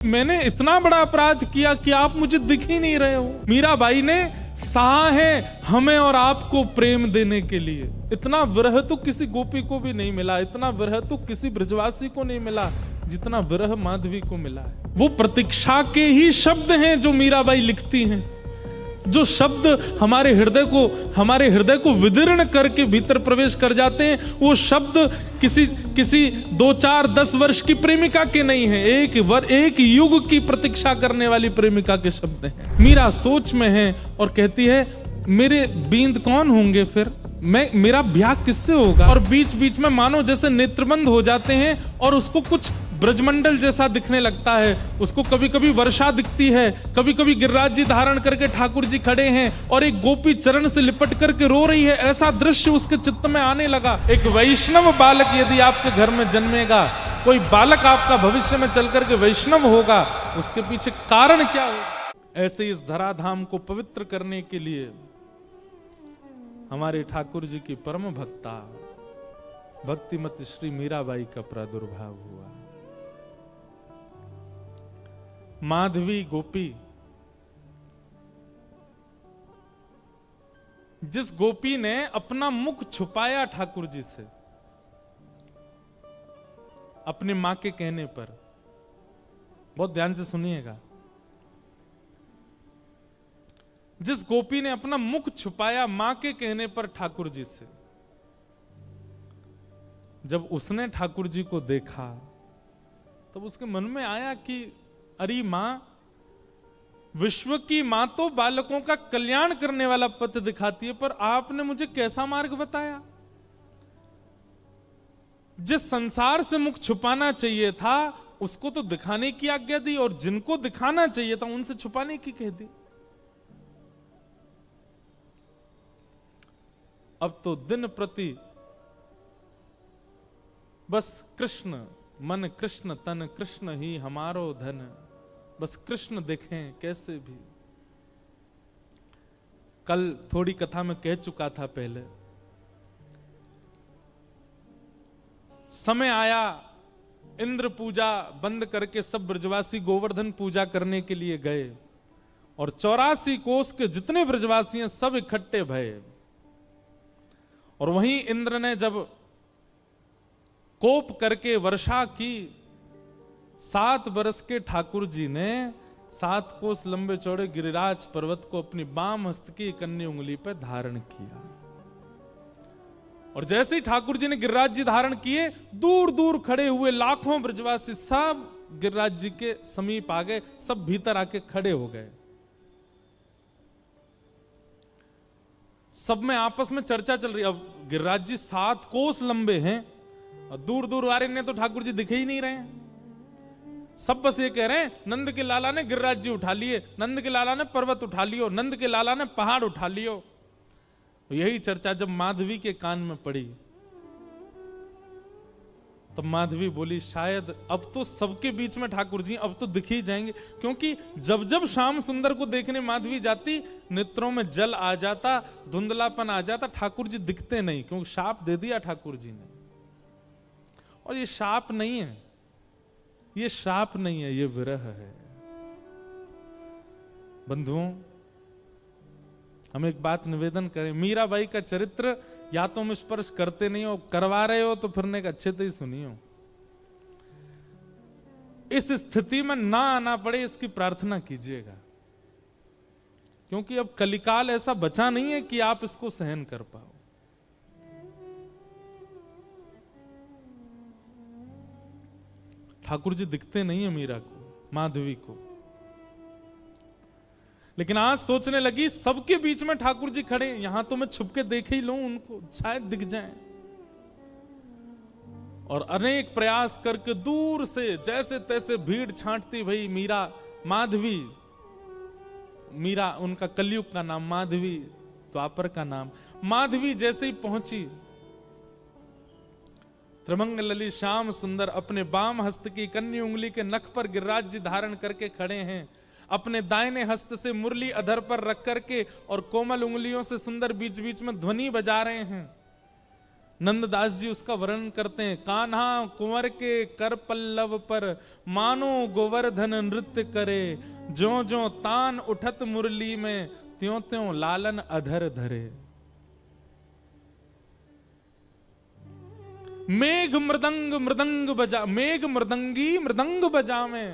मैंने इतना बड़ा अपराध किया कि आप मुझे दिख ही नहीं रहे हो। मीराबाई ने सहा है हमें और आपको प्रेम देने के लिए। इतना विरह तो किसी गोपी को भी नहीं मिला, इतना विरह तो किसी ब्रजवासी को नहीं मिला जितना विरह माधवी को मिला है। वो प्रतीक्षा के ही शब्द हैं जो मीराबाई लिखती हैं, जो शब्द हमारे हृदय को विदीर्ण करके भीतर प्रवेश कर जाते हैं। वो शब्द किसी 2, 4, 10 वर्ष की प्रेमिका के नहीं है, एक युग की प्रतीक्षा करने वाली प्रेमिका के शब्द हैं। मीरा सोच में है और कहती है मेरे बींद कौन होंगे, फिर मेरा ब्याह किससे होगा। और बीच बीच में मानो जैसे नेत्रबंद हो जाते हैं और उसको कुछ ब्रजमंडल जैसा दिखने लगता है। उसको कभी कभी वर्षा दिखती है, कभी कभी गिरिराज जी धारण करके ठाकुर जी खड़े हैं और एक गोपी चरण से लिपट करके रो रही है। ऐसा दृश्य उसके चित्त में आने लगा। एक वैष्णव बालक यदि आपके घर में जन्मेगा, कोई बालक आपका भविष्य में चल करके वैष्णव होगा, उसके पीछे कारण क्या होगा। ऐसे इस धराधाम को पवित्र करने के लिए हमारे ठाकुर जी की परम भक्ता भक्तिमती श्री मीराबाई का प्रादुर्भाव हुआ। माधवी गोपी, जिस गोपी ने अपना मुख छुपाया ठाकुर जी से अपनी मां के कहने पर, बहुत ध्यान से सुनिएगा, जिस गोपी ने अपना मुख छुपाया मां के कहने पर ठाकुर जी से, जब उसने ठाकुर जी को देखा तब उसके मन में आया कि अरे मां, विश्व की मां तो बालकों का कल्याण करने वाला पथ दिखाती है, पर आपने मुझे कैसा मार्ग बताया। जिस संसार से मुख छुपाना चाहिए था उसको तो दिखाने की आज्ञा दी, और जिनको दिखाना चाहिए था उनसे छुपाने की कह दी। अब तो दिन प्रति बस कृष्ण मन, कृष्ण तन, कृष्ण ही हमारो धन, बस कृष्ण देखें कैसे भी। कल थोड़ी कथा में कह चुका था पहले, समय आया इंद्र पूजा बंद करके सब ब्रजवासी गोवर्धन पूजा करने के लिए गए और 84 कोस के जितने ब्रजवासी हैं सब इकट्ठे भये। और वहीं इंद्र ने जब कोप करके वर्षा की, 7 बरस के ठाकुर जी ने 7 कोस लंबे चौड़े गिरिराज पर्वत को अपनी बाम हस्त की कन्नी उंगली पर धारण किया। और जैसे ही ठाकुर जी ने गिरिराज जी धारण किए, दूर दूर खड़े हुए लाखों ब्रजवासी सब गिरिराज जी के समीप आ गए, सब भीतर आके खड़े हो गए। सब में आपस में चर्चा चल रही। अब गिरिराज जी 7 कोस लंबे हैं और दूर दूर वाले ने तो ठाकुर जी दिखे ही नहीं रहे हैं। सब बस ये कह रहे हैं नंद के लाला ने गिरिराज जी उठा लिए, नंद के लाला ने पर्वत उठा लियो, नंद के लाला ने पहाड़ उठा लियो। यही चर्चा जब माधवी के कान में पड़ी तब माधवी बोली शायद अब तो सबके बीच में ठाकुर जी अब तो दिख ही जाएंगे, क्योंकि जब जब श्याम सुंदर को देखने माधवी जाती नेत्रों में जल आ जाता, धुंधलापन आ जाता, ठाकुर जी दिखते नहीं, क्योंकि शाप दे दिया ठाकुर जी ने। और ये शाप नहीं है, ये श्राप नहीं है, ये विरह है। बंधुओं, हम एक बात निवेदन करें, मीराबाई का चरित्र या तो हम स्पर्श करते नहीं हो, करवा रहे हो तो फिर एक अच्छे से ही सुनियो। इस स्थिति में ना आना पड़े इसकी प्रार्थना कीजिएगा, क्योंकि अब कलिकाल ऐसा बचा नहीं है कि आप इसको सहन कर पाओ। ठाकुर जी दिखते नहीं है मीरा को, माधवी को, लेकिन आज सोचने लगी सबके बीच में ठाकुर जी खड़े, यहां तो मैं छुप के देख ही लूं उनको, शायद दिख जाएं। और अनेक प्रयास करके दूर से जैसे तैसे भीड़ छांटती भई मीरा, माधवी, मीरा उनका कलयुग का नाम, माधवी द्वापर का नाम। माधवी जैसे ही पहुंची, त्रिमंग ललित श्याम सुंदर अपने बाम हस्त की कन्नी उंगली के नख पर गिरिराज जी धारण करके खड़े हैं, अपने दाहिने हस्त से मुरली अधर पर रख करके और कोमल उंगलियों से सुंदर बीच बीच में ध्वनि बजा रहे हैं। नंददास जी उसका वर्णन करते हैं। कान्हा कुंवर के कर पल्लव पर मानो गोवर्धन नृत्य करे, ज्यों ज्यों तान उठत मुरली में त्यों त्यों लालन अधर धरे। मेघ मृदंग मृदंग बजा, मेघ मृदंगी मृदंग बजावे,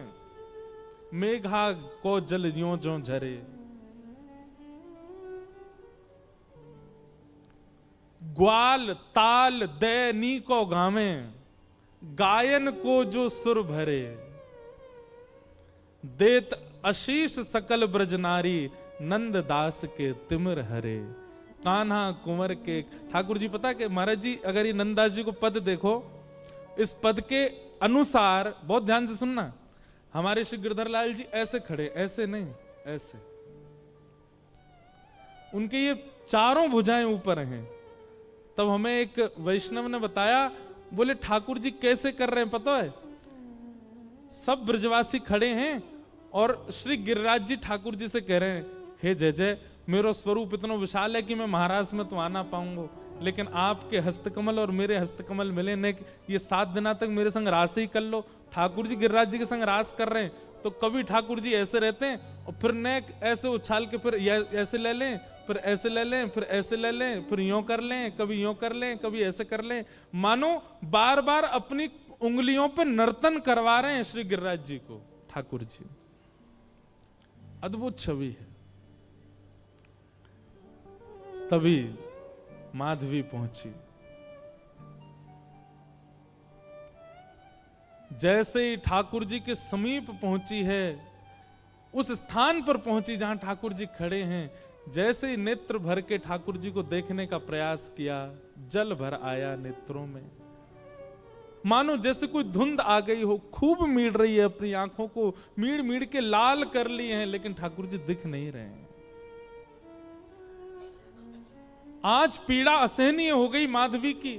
मेघा को जल यों ज्यों झरे। ग्वाल ताल दैनी को गावे, गायन को जो सुर भरे। देत आशीष सकल ब्रज नारी, नंद दास के तिमिर हरे। कान्हा कुंवर के, ठाकुर जी पता कि महाराज जी अगर ये नंददास जी को पद देखो, इस पद के अनुसार बहुत ध्यान से सुनना, हमारे श्री गिरधर लाल जी ऐसे खड़े, ऐसे नहीं, ऐसे, उनके ये चारों भुजाएं ऊपर हैं। तब हमें एक वैष्णव ने बताया, बोले ठाकुर जी कैसे कर रहे हैं पता है? सब ब्रजवासी खड़े हैं और श्री गिरिराज जी ठाकुर जी से कह रहे हैं, हे जय जय, मेरा स्वरूप इतना विशाल है कि मैं महाराष्ट्र में तो आ ना पाऊंगा, लेकिन आपके हस्तकमल और मेरे हस्तकमल मिले ने, ये 7 दिना तक मेरे संग रास ही कर लो। ठाकुर जी गिरिराज जी के संग रास कर रहे हैं, तो कभी ठाकुर जी ऐसे रहते हैं और फिर नेक ऐसे उछाल के फिर ऐसे ले लें, फिर ऐसे ले लें, फिर ऐसे ले लें, फिर यूं कर लें, कभी यूं कर लें, कभी ऐसे कर लें, मानो बार बार अपनी उंगलियों पे नर्तन करवा रहे हैं श्री गिरिराज जी को ठाकुर जी। अद्भुत छवि है। तभी माधवी पहुंची। जैसे ही ठाकुर जी के समीप पहुंची है, उस स्थान पर पहुंची जहां ठाकुर जी खड़े हैं, जैसे ही नेत्र भर के ठाकुर जी को देखने का प्रयास किया, जल भर आया नेत्रों में। मानो जैसे कोई धुंध आ गई हो, खूब मीड़ रही है, अपनी आंखों को मीड़ मीड़ के लाल कर लिए हैं, लेकिन ठाकुर जी दिख नहीं रहे हैं। आज पीड़ा असहनीय हो गई माधवी की।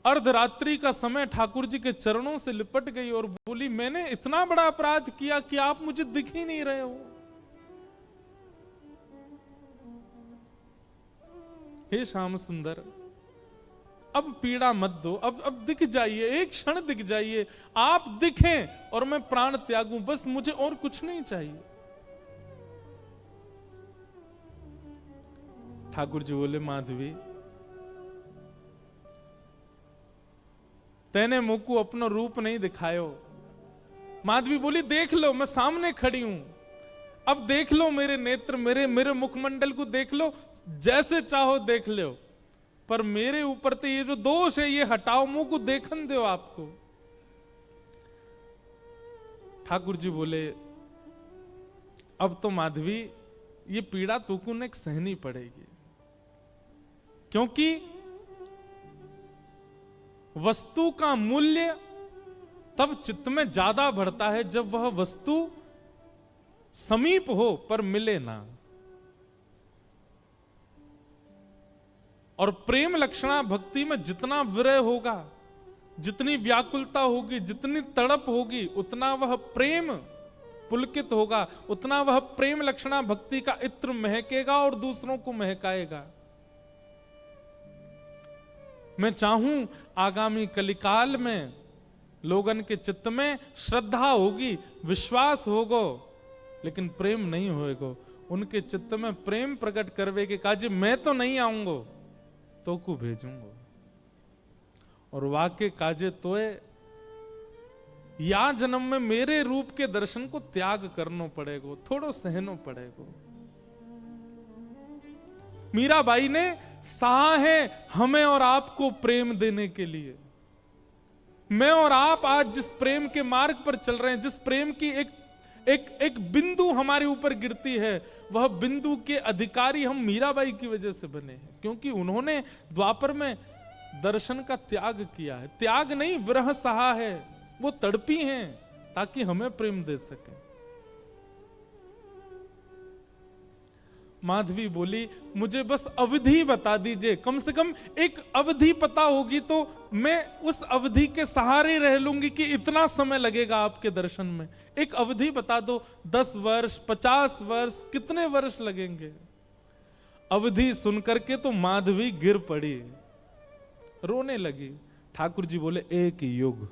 अर्धरात्रि का समय ठाकुर जी के चरणों से लिपट गई और बोली, मैंने इतना बड़ा अपराध किया कि आप मुझे दिख ही नहीं रहे हो। हे श्याम सुंदर, अब पीड़ा मत दो, अब दिख जाइए, एक क्षण दिख जाइए, आप दिखें और मैं प्राण त्यागूं, बस मुझे और कुछ नहीं चाहिए। ठाकुर जी बोले, माधवी तेने मुझको अपना रूप नहीं दिखायो। माधवी बोली, देख लो, मैं सामने खड़ी हूं, अब देख लो मेरे नेत्र, मेरे मुखमंडल को देख लो, जैसे चाहो देख लो, पर मेरे ऊपर तो ये जो दोष है ये हटाओ, मुंह को देखन दो आपको। ठाकुर जी बोले, अब तो माधवी ये पीड़ा तुमको ने सहनी पड़ेगी, क्योंकि वस्तु का मूल्य तब चित्त में ज्यादा बढ़ता है जब वह वस्तु समीप हो पर मिले ना। और प्रेम लक्षणा भक्ति में जितना विरह होगा, जितनी व्याकुलता होगी, जितनी तड़प होगी, उतना वह प्रेम पुलकित होगा, उतना वह प्रेम लक्षणा भक्ति का इत्र महकेगा और दूसरों को महकाएगा। मैं चाहूं आगामी कलिकाल में लोगन के चित्त में श्रद्धा होगी, विश्वास होगो, लेकिन प्रेम नहीं होएगो। उनके चित्त में प्रेम प्रकट करवे के काजी मैं तो नहीं आऊंगो, तो को भेजूंगो। और वाक्य काजे तोए या जन्म में मेरे रूप के दर्शन को त्याग करना पड़ेगो, थोड़ो सहनो पड़ेगो। मीराबाई ने सहा है हमें और आपको प्रेम देने के लिए। मैं और आप आज जिस प्रेम के मार्ग पर चल रहे हैं, जिस प्रेम की एक बिंदु हमारे ऊपर गिरती है, वह बिंदु के अधिकारी हम मीराबाई की वजह से बने हैं, क्योंकि उन्होंने द्वापर में दर्शन का त्याग किया है। त्याग नहीं, विरह सहा है, वो तड़पी हैं ताकि हमें प्रेम दे सके। माधवी बोली, मुझे बस अवधि बता दीजिए, कम से कम एक अवधि पता होगी तो मैं उस अवधि के सहारे रह लूंगी कि इतना समय लगेगा आपके दर्शन में। एक अवधि बता दो, 10 वर्ष, 50 वर्ष, कितने वर्ष लगेंगे? अवधि सुनकर के तो माधवी गिर पड़ी। रोने लगी। ठाकुर जी बोले एक युग।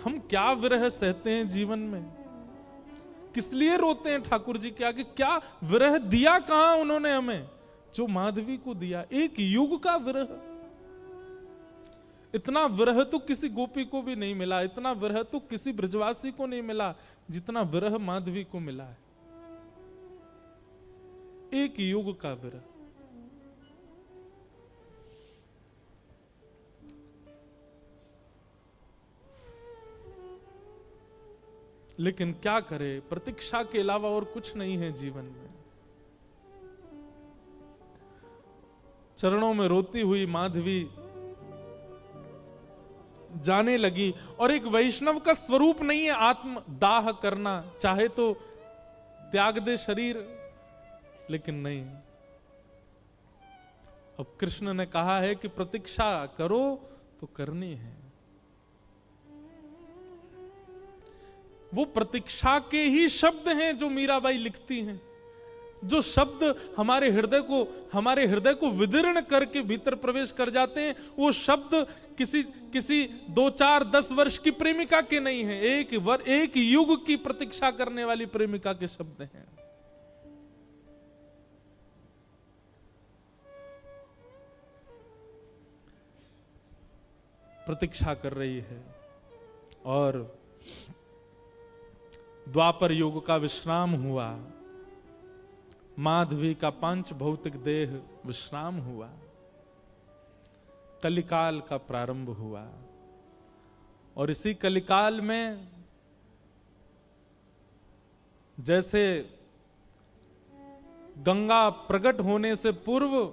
हम क्या विरह सहते हैं जीवन में, किस लिए रोते हैं ठाकुर जी के आगे? क्या विरह दिया कहां उन्होंने हमें, जो माधवी को दिया? एक युग का विरह। इतना विरह तो किसी गोपी को भी नहीं मिला, इतना विरह तो किसी ब्रजवासी को नहीं मिला जितना विरह माधवी को मिला है। एक युग का विरह। लेकिन क्या करे, प्रतीक्षा के अलावा और कुछ नहीं है जीवन में। चरणों में रोती हुई माधवी जाने लगी। और एक वैष्णव का स्वरूप नहीं है आत्म दाह करना, चाहे तो त्याग दे शरीर, लेकिन नहीं। अब कृष्ण ने कहा है कि प्रतीक्षा करो तो करनी है। वो प्रतीक्षा के ही शब्द हैं जो मीराबाई लिखती हैं, जो शब्द हमारे हृदय को विदीर्ण करके भीतर प्रवेश कर जाते हैं। वो शब्द किसी 2, 4, 10 वर्ष की प्रेमिका के नहीं है, एक युग की प्रतीक्षा करने वाली प्रेमिका के शब्द हैं। प्रतीक्षा कर रही है और द्वापर युग का विश्राम हुआ, माधवी का पांच भौतिक देह विश्राम हुआ, कलिकाल का प्रारंभ हुआ। और इसी कलिकाल में जैसे गंगा प्रकट होने से पूर्व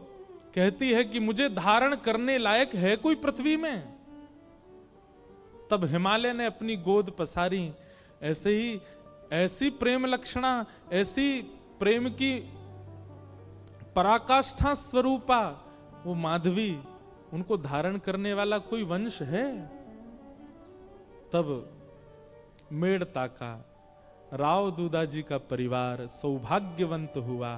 कहती है कि मुझे धारण करने लायक है कोई पृथ्वी में, तब हिमालय ने अपनी गोद पसारी। ऐसे ही ऐसी प्रेम लक्षणा, ऐसी प्रेम की पराकाष्ठा स्वरूपा वो माधवी, उनको धारण करने वाला कोई वंश है? तब मेड़ता का राव दूधा जी का परिवार सौभाग्यवंत हुआ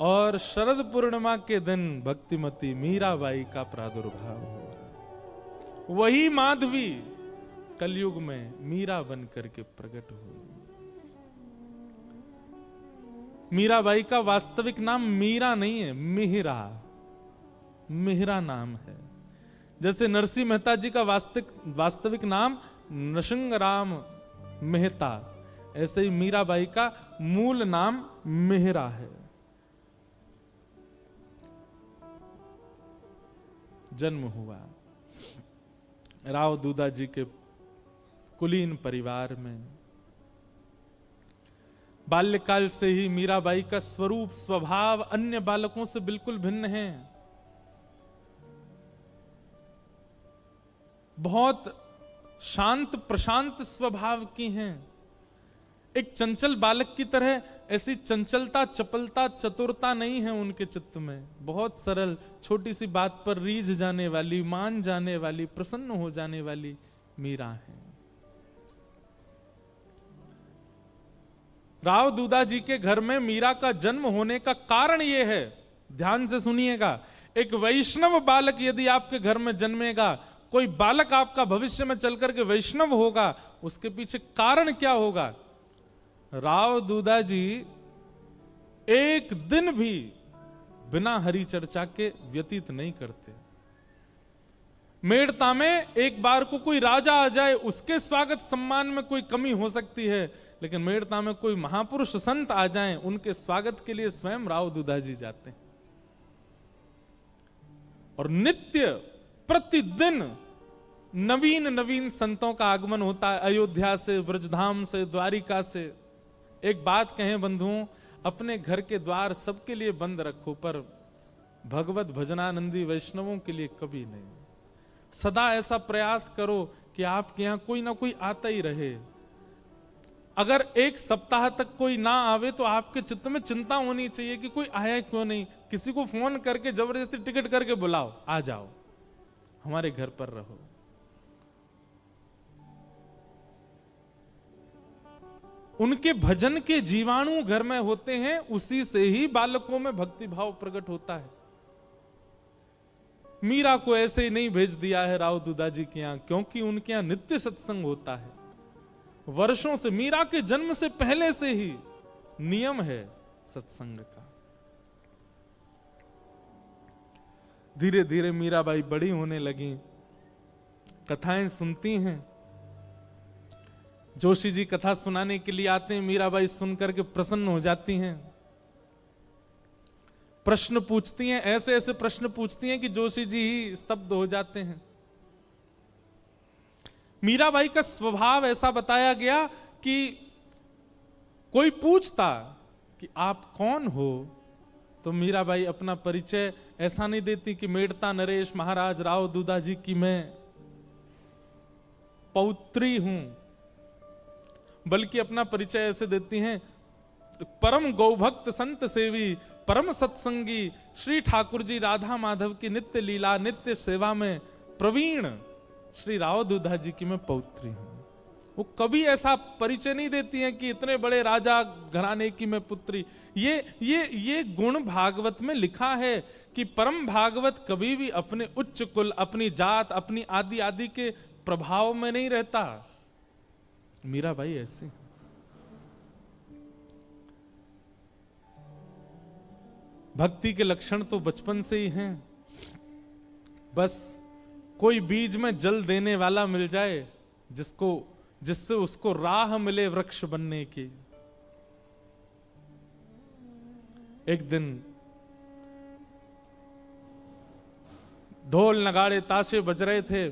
और शरद पूर्णिमा के दिन भक्तिमती मीराबाई का प्रादुर्भाव हुआ। वही माधवी कलयुग में मीरा बन करके प्रकट हुई। मीराबाई का वास्तविक नाम मीरा नहीं है, मिहिरा नाम है। जैसे नरसिंह मेहता जी का वास्तविक नाम नरसिंहराम मेहता, ऐसे ही मीराबाई का मूल नाम मिहिरा है। जन्म हुआ राव दूधा जी के कुलीन परिवार में। बाल्यकाल से ही मीराबाई का स्वरूप स्वभाव अन्य बालकों से बिल्कुल भिन्न है। बहुत शांत प्रशांत स्वभाव की हैं। एक चंचल बालक की तरह ऐसी चंचलता, चपलता, चतुरता नहीं है उनके चित्त में। बहुत सरल, छोटी सी बात पर रीझ जाने वाली, मान जाने वाली, प्रसन्न हो जाने वाली मीरा है। राव दूधा जी के घर में मीरा का जन्म होने का कारण यह है, ध्यान से सुनिएगा। एक वैष्णव बालक यदि आपके घर में जन्मेगा, कोई बालक आपका भविष्य में चलकर के वैष्णव होगा, उसके पीछे कारण क्या होगा? राव दूधा जी एक दिन भी बिना हरि चर्चा के व्यतीत नहीं करते। मेड़ता में एक बार को कोई राजा आ जाए, उसके स्वागत सम्मान में कोई कमी हो सकती है, लेकिन मेड़ता में कोई महापुरुष संत आ जाएं, उनके स्वागत के लिए स्वयं राव दूधा जी जाते हैं। और नित्य प्रतिदिन नवीन संतों का आगमन होता है, अयोध्या से, ब्रजधाम से, द्वारिका से। एक बात कहें बंधुओं, अपने घर के द्वार सबके लिए बंद रखो, पर भगवत भजनानंदी वैष्णवों के लिए कभी नहीं। सदा ऐसा प्रयास करो कि आपके यहां कोई ना कोई आता ही रहे। अगर एक सप्ताह तक कोई ना आवे तो आपके चित्त में चिंता होनी चाहिए कि कोई आया क्यों नहीं। किसी को फोन करके जबरदस्ती टिकट करके बुलाओ, आ जाओ। हमारे घर पर रहो। उनके भजन के जीवाणु घर में होते हैं, उसी से ही बालकों में भक्ति भाव प्रकट होता है। मीरा को ऐसे ही नहीं भेज दिया है राव दुदाजी के यहां, क्योंकि उनके यहां नित्य सत्संग होता है। वर्षों से, मीरा के जन्म से पहले से ही नियम है सत्संग का। धीरे धीरे मीराबाई बड़ी होने लगी, कथाएं सुनती हैं। जोशी जी कथा सुनाने के लिए आते हैं, मीराबाई सुनकर के प्रसन्न हो जाती हैं। प्रश्न पूछती हैं, ऐसे ऐसे प्रश्न पूछती हैं कि जोशी जी ही स्तब्ध हो जाते हैं। मीराबाई का स्वभाव ऐसा बताया गया कि कोई पूछता कि आप कौन हो, तो मीराबाई अपना परिचय ऐसा नहीं देती कि मेड़ता नरेश महाराज राव दुदाजी की मैं पौत्री हूं, बल्कि अपना परिचय ऐसे देती हैं, परम गौभक्त संत सेवी परम सत्संगी श्री ठाकुर जी राधा माधव की नित्य लीला नित्य सेवा में प्रवीण श्री राव दुदाजी की मैं पौत्री हूं। वो कभी ऐसा परिचय नहीं देती हैं कि इतने बड़े राजा घराने की मैं पुत्री। ये गुण भागवत में लिखा है कि परम भागवत कभी भी अपने उच्च कुल, अपनी जात, अपनी आदि आदि के प्रभाव में नहीं रहता। मीराबाई ऐसी। भक्ति के लक्षण तो बचपन से ही हैं। बस कोई बीज में जल देने वाला मिल जाए, जिससे उसको राह मिले वृक्ष बनने की। एक दिन ढोल नगाड़े ताशे बज रहे थे।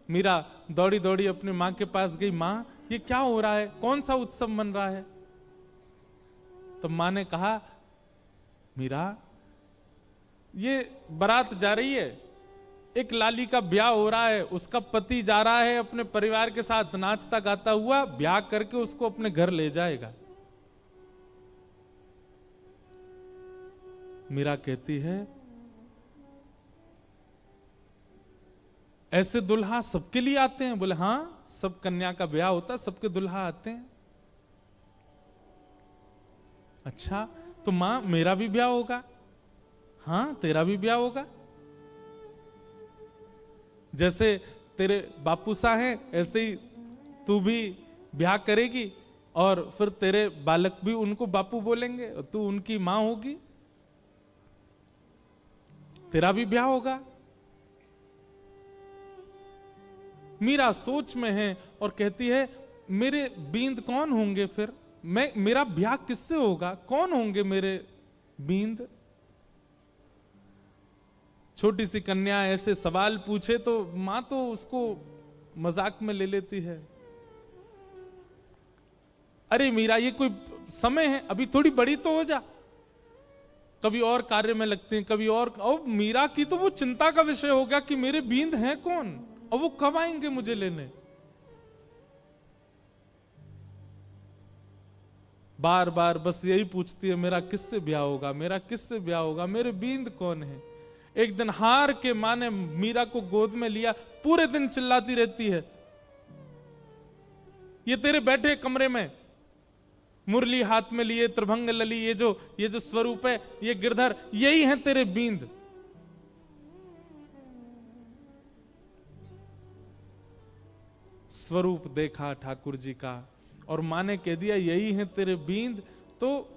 मीरा दौड़ी दौड़ी अपनी मां के पास गई, मां ये क्या हो रहा है, कौन सा उत्सव मन रहा है? तो मां ने कहा, मीरा ये बारात जा रही है, एक लाली का ब्याह हो रहा है, उसका पति जा रहा है अपने परिवार के साथ नाचता गाता हुआ, ब्याह करके उसको अपने घर ले जाएगा। मीरा कहती है, ऐसे दुल्हा सबके लिए आते हैं? बोले हां, सब कन्या का ब्याह होता है, सबके दुल्हा आते हैं। अच्छा, तो मां मेरा भी ब्याह होगा? हां, तेरा भी ब्याह होगा। जैसे तेरे बापू सा हैं, ऐसे ही तू भी ब्याह करेगी और फिर तेरे बालक भी उनको बापू बोलेंगे और तू उनकी मां होगी, तेरा भी ब्याह होगा। मीरा सोच में है और कहती है, मेरे बींद कौन होंगे फिर? मेरा ब्याह किससे होगा? कौन होंगे मेरे बींद? छोटी सी कन्या ऐसे सवाल पूछे तो मां तो उसको मजाक में ले लेती है। अरे मीरा, ये कोई समय है, अभी थोड़ी बड़ी तो हो जा। कभी और कार्य में लगते हैं, कभी और मीरा की तो वो चिंता का विषय हो गया कि मेरे बींद हैं कौन और वो कब आएंगे मुझे लेने। बार बार बस यही पूछती है, मेरा किससे ब्याह होगा, मेरा किससे ब्याह होगा, मेरे बींद कौन है। एक दिन हार के मां ने मीरा को गोद में लिया, पूरे दिन चिल्लाती रहती है, ये तेरे बैठे कमरे में मुरली हाथ में लिए त्रिभंग लली, ये जो स्वरूप है, ये गिरधर, यही है तेरे बींद। स्वरूप देखा ठाकुर जी का और मां ने कह दिया यही है तेरे बींद, तो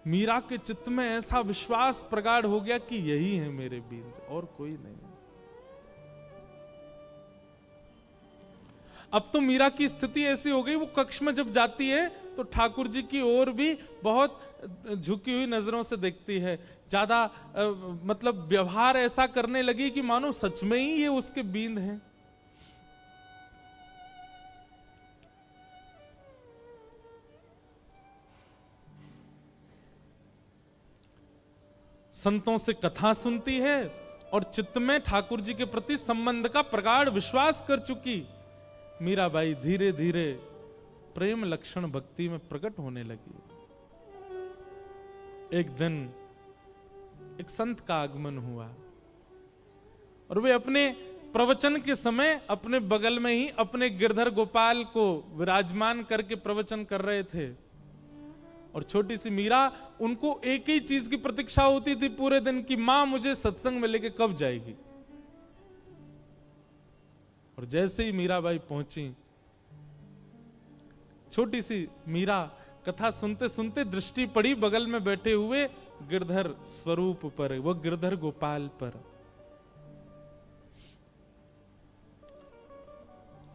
मीरा के चित्त में ऐसा विश्वास प्रगाढ़ हो गया कि यही है मेरे बींद और कोई नहीं। अब तो मीरा की स्थिति ऐसी हो गई, वो कक्ष में जब जाती है तो ठाकुर जी की ओर भी बहुत झुकी हुई नजरों से देखती है, ज्यादा मतलब व्यवहार ऐसा करने लगी कि मानो सच में ही ये उसके बींद हैं। संतों से कथा सुनती है और चित्त में ठाकुर जी के प्रति संबंध का प्रगाढ़ विश्वास कर चुकी मीराबाई धीरे धीरे प्रेम लक्षण भक्ति में प्रकट होने लगी। एक दिन एक संत का आगमन हुआ और वे अपने प्रवचन के समय अपने बगल में ही अपने गिरधर गोपाल को विराजमान करके प्रवचन कर रहे थे। और छोटी सी मीरा, उनको एक ही चीज की प्रतीक्षा होती थी पूरे दिन की, मां मुझे सत्संग में लेके कब जाएगी। और जैसे ही मीराबाई पहुंची, छोटी सी मीरा कथा सुनते सुनते दृष्टि पड़ी बगल में बैठे हुए गिरधर स्वरूप पर, वो गिरधर गोपाल पर।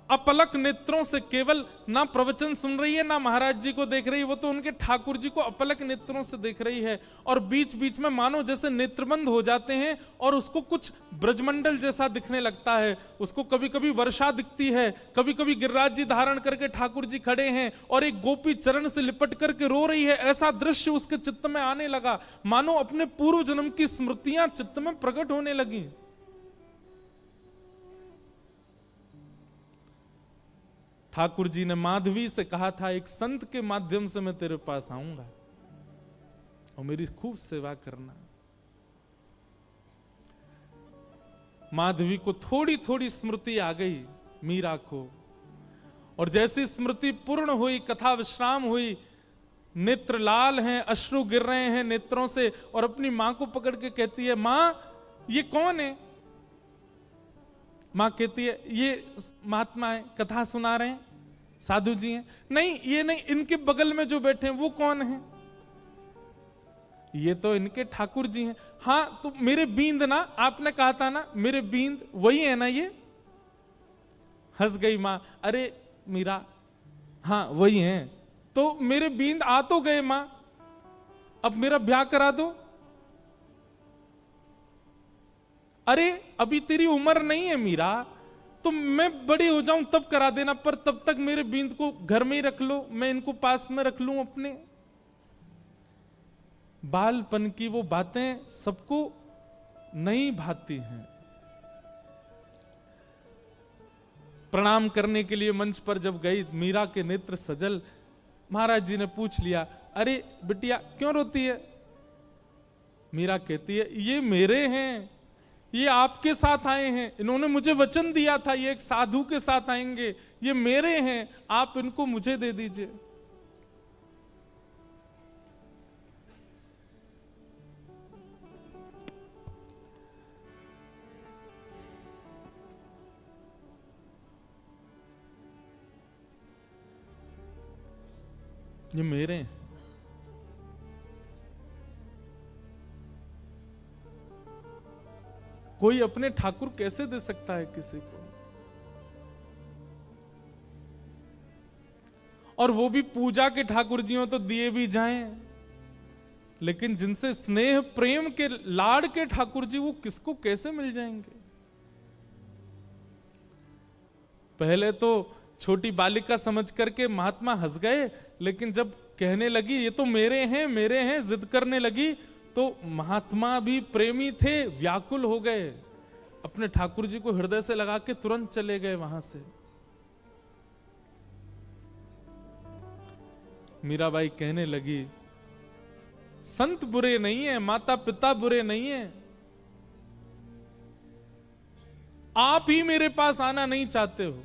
अपलक नेत्रों से केवल ना प्रवचन सुन रही है, ना महाराज जी को देख रही है, वो तो उनके ठाकुर जी को अपलक नेत्रों से देख रही है। और बीच बीच में मानो जैसे नेत्रबंद हो जाते हैं और उसको कुछ ब्रजमंडल जैसा दिखने लगता है। उसको कभी कभी वर्षा दिखती है, कभी कभी गिरिराज जी धारण करके ठाकुर जी खड़े हैं और एक गोपी चरण से लिपट करके रो रही है। ऐसा दृश्य उसके चित्त में आने लगा, मानो अपने पूर्व जन्म की स्मृतियां चित्त में प्रकट होने लगी। ठाकुर जी ने माधवी से कहा था, एक संत के माध्यम से मैं तेरे पास आऊंगा और मेरी खूब सेवा करना। माधवी को थोड़ी थोड़ी स्मृति आ गई मीरा को, और जैसी स्मृति पूर्ण हुई, कथा विश्राम हुई, नेत्र लाल हैं, अश्रु गिर रहे हैं नेत्रों से, और अपनी मां को पकड़ के कहती है, मां ये कौन है? मां कहती है, ये महात्मा है, कथा सुना रहे हैं, साधु जी हैं। नहीं, ये नहीं, इनके बगल में जो बैठे हैं वो कौन है? ये तो इनके ठाकुर जी हैं। हाँ, तो मेरे बींद ना, आपने कहा था ना मेरे बींद, वही है ना ये? हंस गई मां, अरे मीरा, हाँ वही हैं। तो मेरे बींद आ तो गए मां, अब मेरा ब्याह करा दो। अरे अभी तेरी उम्र नहीं है मीरा, तो मैं बड़ी हो जाऊं तब करा देना, पर तब तक मेरे बींद को घर में ही रख लो, मैं इनको पास में रख लूं अपने। बालपन की वो बातें सबको नहीं भाती हैं। प्रणाम करने के लिए मंच पर जब गई, मीरा के नेत्र सजल। महाराज जी ने पूछ लिया, अरे बिटिया क्यों रोती है? मीरा कहती है, ये मेरे हैं, ये आपके साथ आए हैं, इन्होंने मुझे वचन दिया था ये एक साधु के साथ आएंगे, ये मेरे हैं, आप इनको मुझे दे दीजिए। ये मेरे हैं। कोई अपने ठाकुर कैसे दे सकता है किसी को? और वो भी पूजा के ठाकुर जी हो तो दिए भी जाएं, लेकिन जिनसे स्नेह प्रेम के लाड़ के ठाकुर जी, वो किसको कैसे मिल जाएंगे? पहले तो छोटी बालिका समझ करके महात्मा हंस गए, लेकिन जब कहने लगी ये तो मेरे हैं जिद करने लगी, तो महात्मा भी प्रेमी थे, व्याकुल हो गए, अपने ठाकुर जी को हृदय से लगा के तुरंत चले गए वहां से। मीराबाई कहने लगी, संत बुरे नहीं है, माता पिता बुरे नहीं है, आप ही मेरे पास आना नहीं चाहते हो।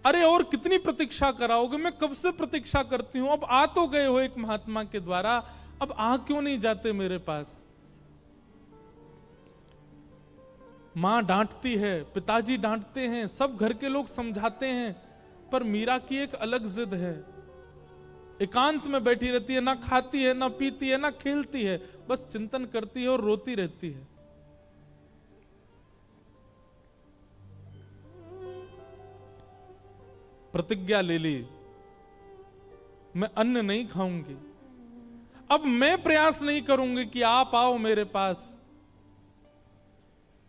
अरे और कितनी प्रतीक्षा कराओगे? मैं कब से प्रतीक्षा करती हूं, अब आ तो गए हो एक महात्मा के द्वारा, अब आ क्यों नहीं जाते मेरे पास? मां डांटती है, पिताजी डांटते हैं, सब घर के लोग समझाते हैं, पर मीरा की एक अलग जिद है। एकांत में बैठी रहती है, ना खाती है, ना पीती है, ना खेलती है, बस चिंतन करती है और रोती रहती है। प्रतिज्ञा ले ली, मैं अन्न नहीं खाऊंगी, अब मैं प्रयास नहीं करूंगी कि आप आओ मेरे पास,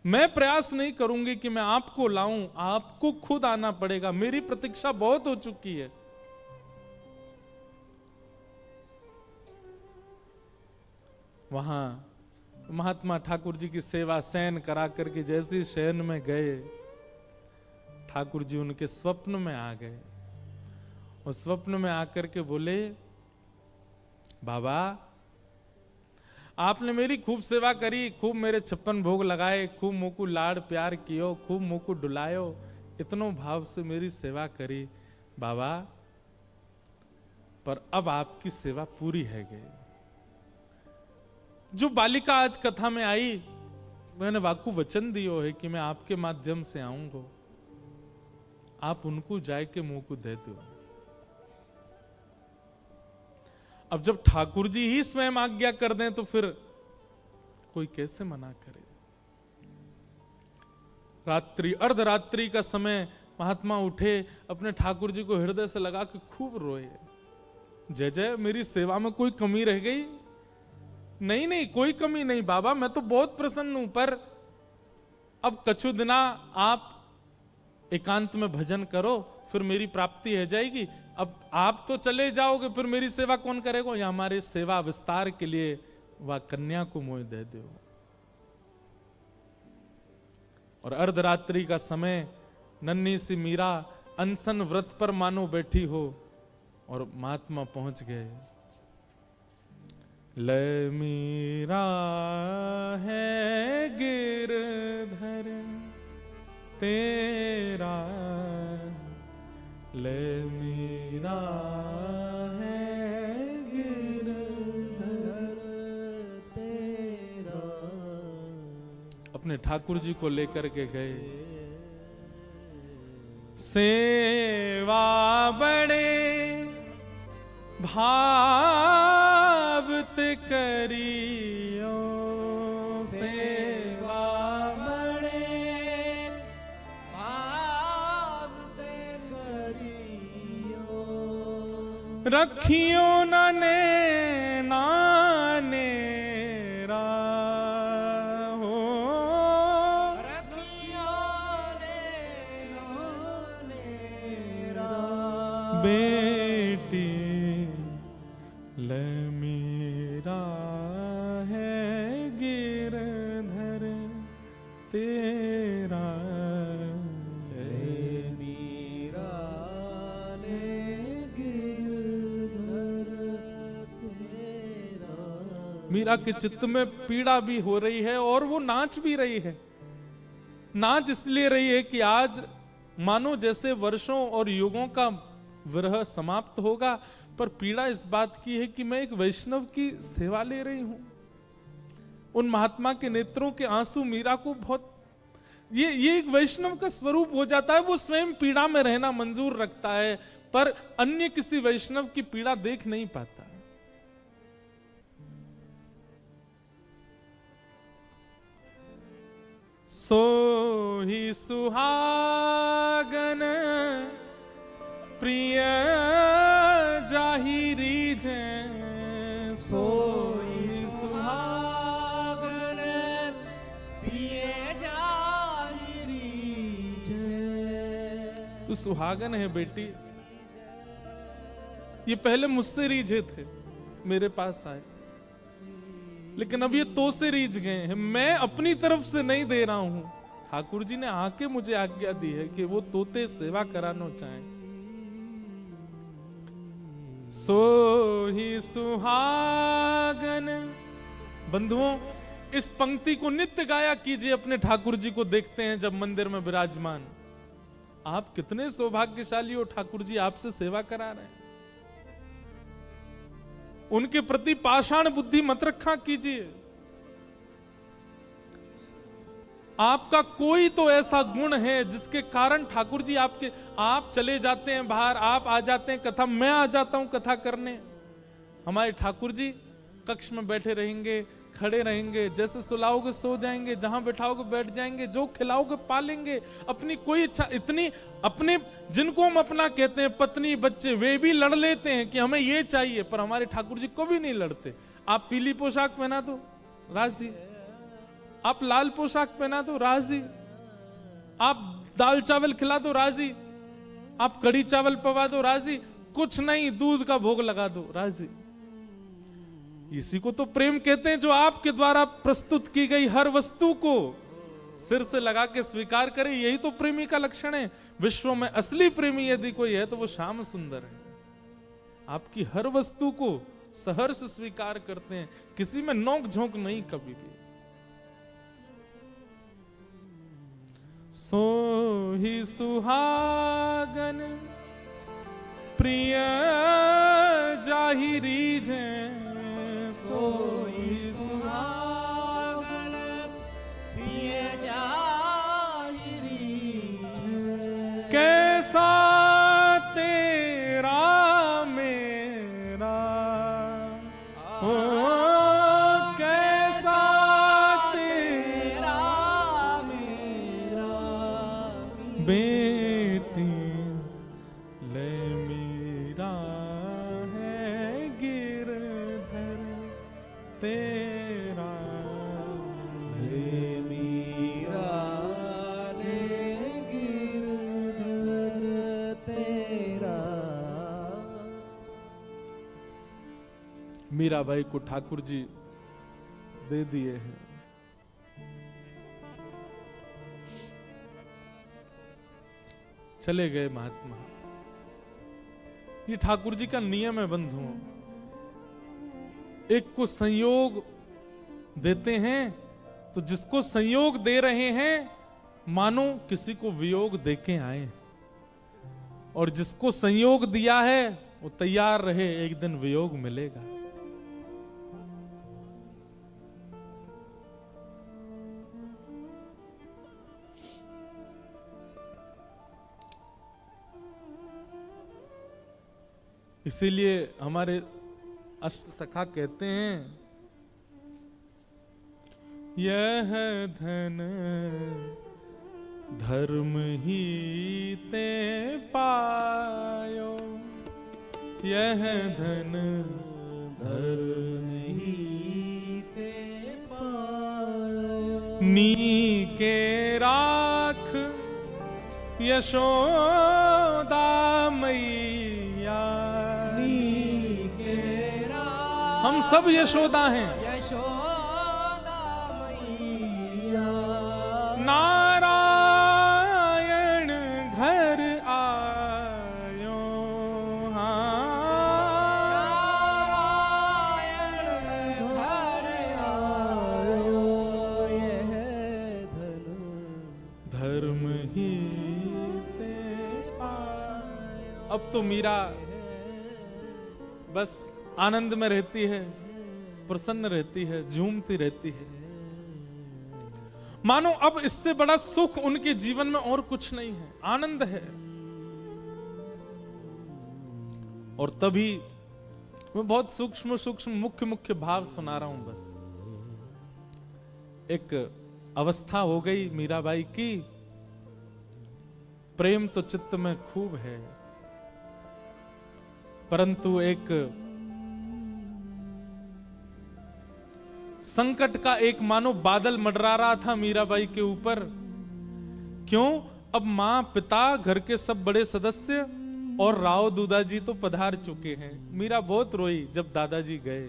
मैं प्रयास नहीं करूंगी कि मैं आपको लाऊं, आपको खुद आना पड़ेगा, मेरी प्रतीक्षा बहुत हो चुकी है। वहां महात्मा ठाकुर जी की सेवा शयन करा करके जैसे शयन में गए, ठाकुर जी उनके स्वप्न में आ गए, और स्वप्न में आकर के बोले, बाबा आपने मेरी खूब सेवा करी, खूब मेरे 56 भोग लगाए, खूब मोकू लाड़ प्यार कियो, खूब मोकू डुलायो, इतनो भाव से मेरी सेवा करी बाबा, पर अब आपकी सेवा पूरी है गई। जो बालिका आज कथा में आई, मैंने वाकू वचन दियो है कि मैं आपके माध्यम से आऊंगा, आप उनको जाए के मुंह को दे दो। अब जब ठाकुर जी ही स्वयं आज्ञा कर दें तो फिर कोई कैसे मना करे। रात्रि अर्धरात्रि का समय महात्मा उठे, अपने ठाकुर जी को हृदय से लगा के खूब रोए, जय जय मेरी सेवा में कोई कमी रह गई? नहीं नहीं, कोई कमी नहीं बाबा, मैं तो बहुत प्रसन्न हूं, पर अब कछु दिना आप एकांत में भजन करो, फिर मेरी प्राप्ति हो जाएगी। अब आप तो चले जाओगे, फिर मेरी सेवा कौन करेगा? या हमारे सेवा विस्तार के लिए वह कन्या को मोह दे दो। और अर्धरात्रि का समय, नन्ही सी मीरा अनशन व्रत पर मानो बैठी हो, और महात्मा पहुंच गए। ले मीरा है गिरधर तेरा, ले मीरा है गिरधर तेरा। अपने ठाकुर जी को लेकर के गए। सेवा बड़े भावत करियो, सेवा बड़े भावत करियो, रखियो नने नानेरा हो, रखियो नानेरा बेटी ले मीरा है गिरधर तेरा, ले मीरा ले गिरधर तेरा। मीरा के चित्त में पीड़ा भी हो रही है और वो नाच भी रही है। नाच इसलिए रही है कि आज मानो जैसे वर्षों और युगों का विरह समाप्त होगा, पर पीड़ा इस बात की है कि मैं एक वैष्णव की सेवा ले रही हूं। उन महात्मा के नेत्रों के आंसू मीरा को बहुत, ये एक वैष्णव का स्वरूप हो जाता है। वो स्वयं पीड़ा में रहना मंजूर रखता है, पर अन्य किसी वैष्णव की पीड़ा देख नहीं पाता। सो ही सुहागन प्रिय जाहिरी जय, सोई सुहागन प्रिय जाहिरी जय। तू सुहागन है बेटी। ये पहले मुझसे रीझे थे, मेरे पास आए, लेकिन अब ये तो से रीझ गए हैं। मैं अपनी तरफ से नहीं दे रहा हूं, ठाकुर जी ने आके मुझे आज्ञा दी है कि वो तोते सेवा कराना चाहें। सो ही सुहागन। बंधुओं, इस पंक्ति को नित्य गाया कीजिए। अपने ठाकुर जी को देखते हैं जब मंदिर में विराजमान, आप कितने सौभाग्यशाली हो, ठाकुर जी आपसे सेवा करा रहे हैं। उनके प्रति पाषाण बुद्धि मत रखा कीजिए। आपका कोई तो ऐसा गुण है जिसके कारण ठाकुर जी आप चले जाते हैं बाहर, आप आ जाते हैं कथा, मैं आ जाता हूं कथा करने। हमारे ठाकुर जी कक्ष में बैठे रहेंगे, खड़े रहेंगे, जैसे सुलाओगे सो जाएंगे, जहां बैठाओगे बैठ जाएंगे, जो खिलाओगे पालेंगे। अपनी कोई इच्छा इतनी, अपने जिनको हम अपना कहते हैं, पत्नी बच्चे, वे भी लड़ लेते हैं कि हमें ये चाहिए, पर हमारे ठाकुर जी कभी नहीं लड़ते। आप पीली पोशाक पहना दो राजी, आप लाल पोशाक पहना दो राजी, आप दाल चावल खिला दो राजी, आप कड़ी चावल पवा दो राजी, कुछ नहीं दूध का भोग लगा दो राजी। इसी को तो प्रेम कहते हैं, जो आपके द्वारा प्रस्तुत की गई हर वस्तु को सिर से लगा के स्वीकार करे। यही तो प्रेमी का लक्षण है। विश्व में असली प्रेमी यदि कोई है तो वो श्याम सुंदर है। आपकी हर वस्तु को सहर्ष स्वीकार करते हैं, किसी में नोक झोंक नहीं कभी भी। सो ही सुहागन प्रिय जाहिरी जे, सो ही सुहागन प्रिय जाहिरी जे। कैसा तेरा मेरा ओ, कैसा तेरा मेरा बेटी ले मीरा है गिरधर तेरा ले मीरा ले गिरधर तेरा। मीराबाई को ठाकुर जी दे दिए हैं। चले गए महात्मा। ये ठाकुर जी का नियम है बंधुओं, एक को संयोग देते हैं तो जिसको संयोग दे रहे हैं मानो किसी को वियोग देके आए, और जिसको संयोग दिया है वो तैयार रहे, एक दिन वियोग मिलेगा। इसीलिए हमारे अष्ट सखा कहते हैं, यह धन धर्म ही ते पायो, यह धन धर्म ही ते पायो। नी के राख यशोदा मैया, हम सब यशोदा हैं। यशोदा मैया नारायण घर आयो, नारायण घर आयो। यह धन धर्म ही ते पायो। अब तो मीरा बस आनंद में रहती है, प्रसन्न रहती है, झूमती रहती है, मानो अब इससे बड़ा सुख उनके जीवन में और कुछ नहीं है, आनंद है। और तभी मैं बहुत सूक्ष्म सूक्ष्म मुख्य मुख्य भाव सुना रहा हूं। बस एक अवस्था हो गई मीराबाई की, प्रेम तो चित्त में खूब है, परंतु एक संकट का एक मानो बादल मंडरा रहा था मीराबाई के ऊपर। क्यों? अब मां, पिता, घर के सब बड़े सदस्य और राव दूदा जी तो पधार चुके हैं। मीरा बहुत रोई जब दादाजी गए,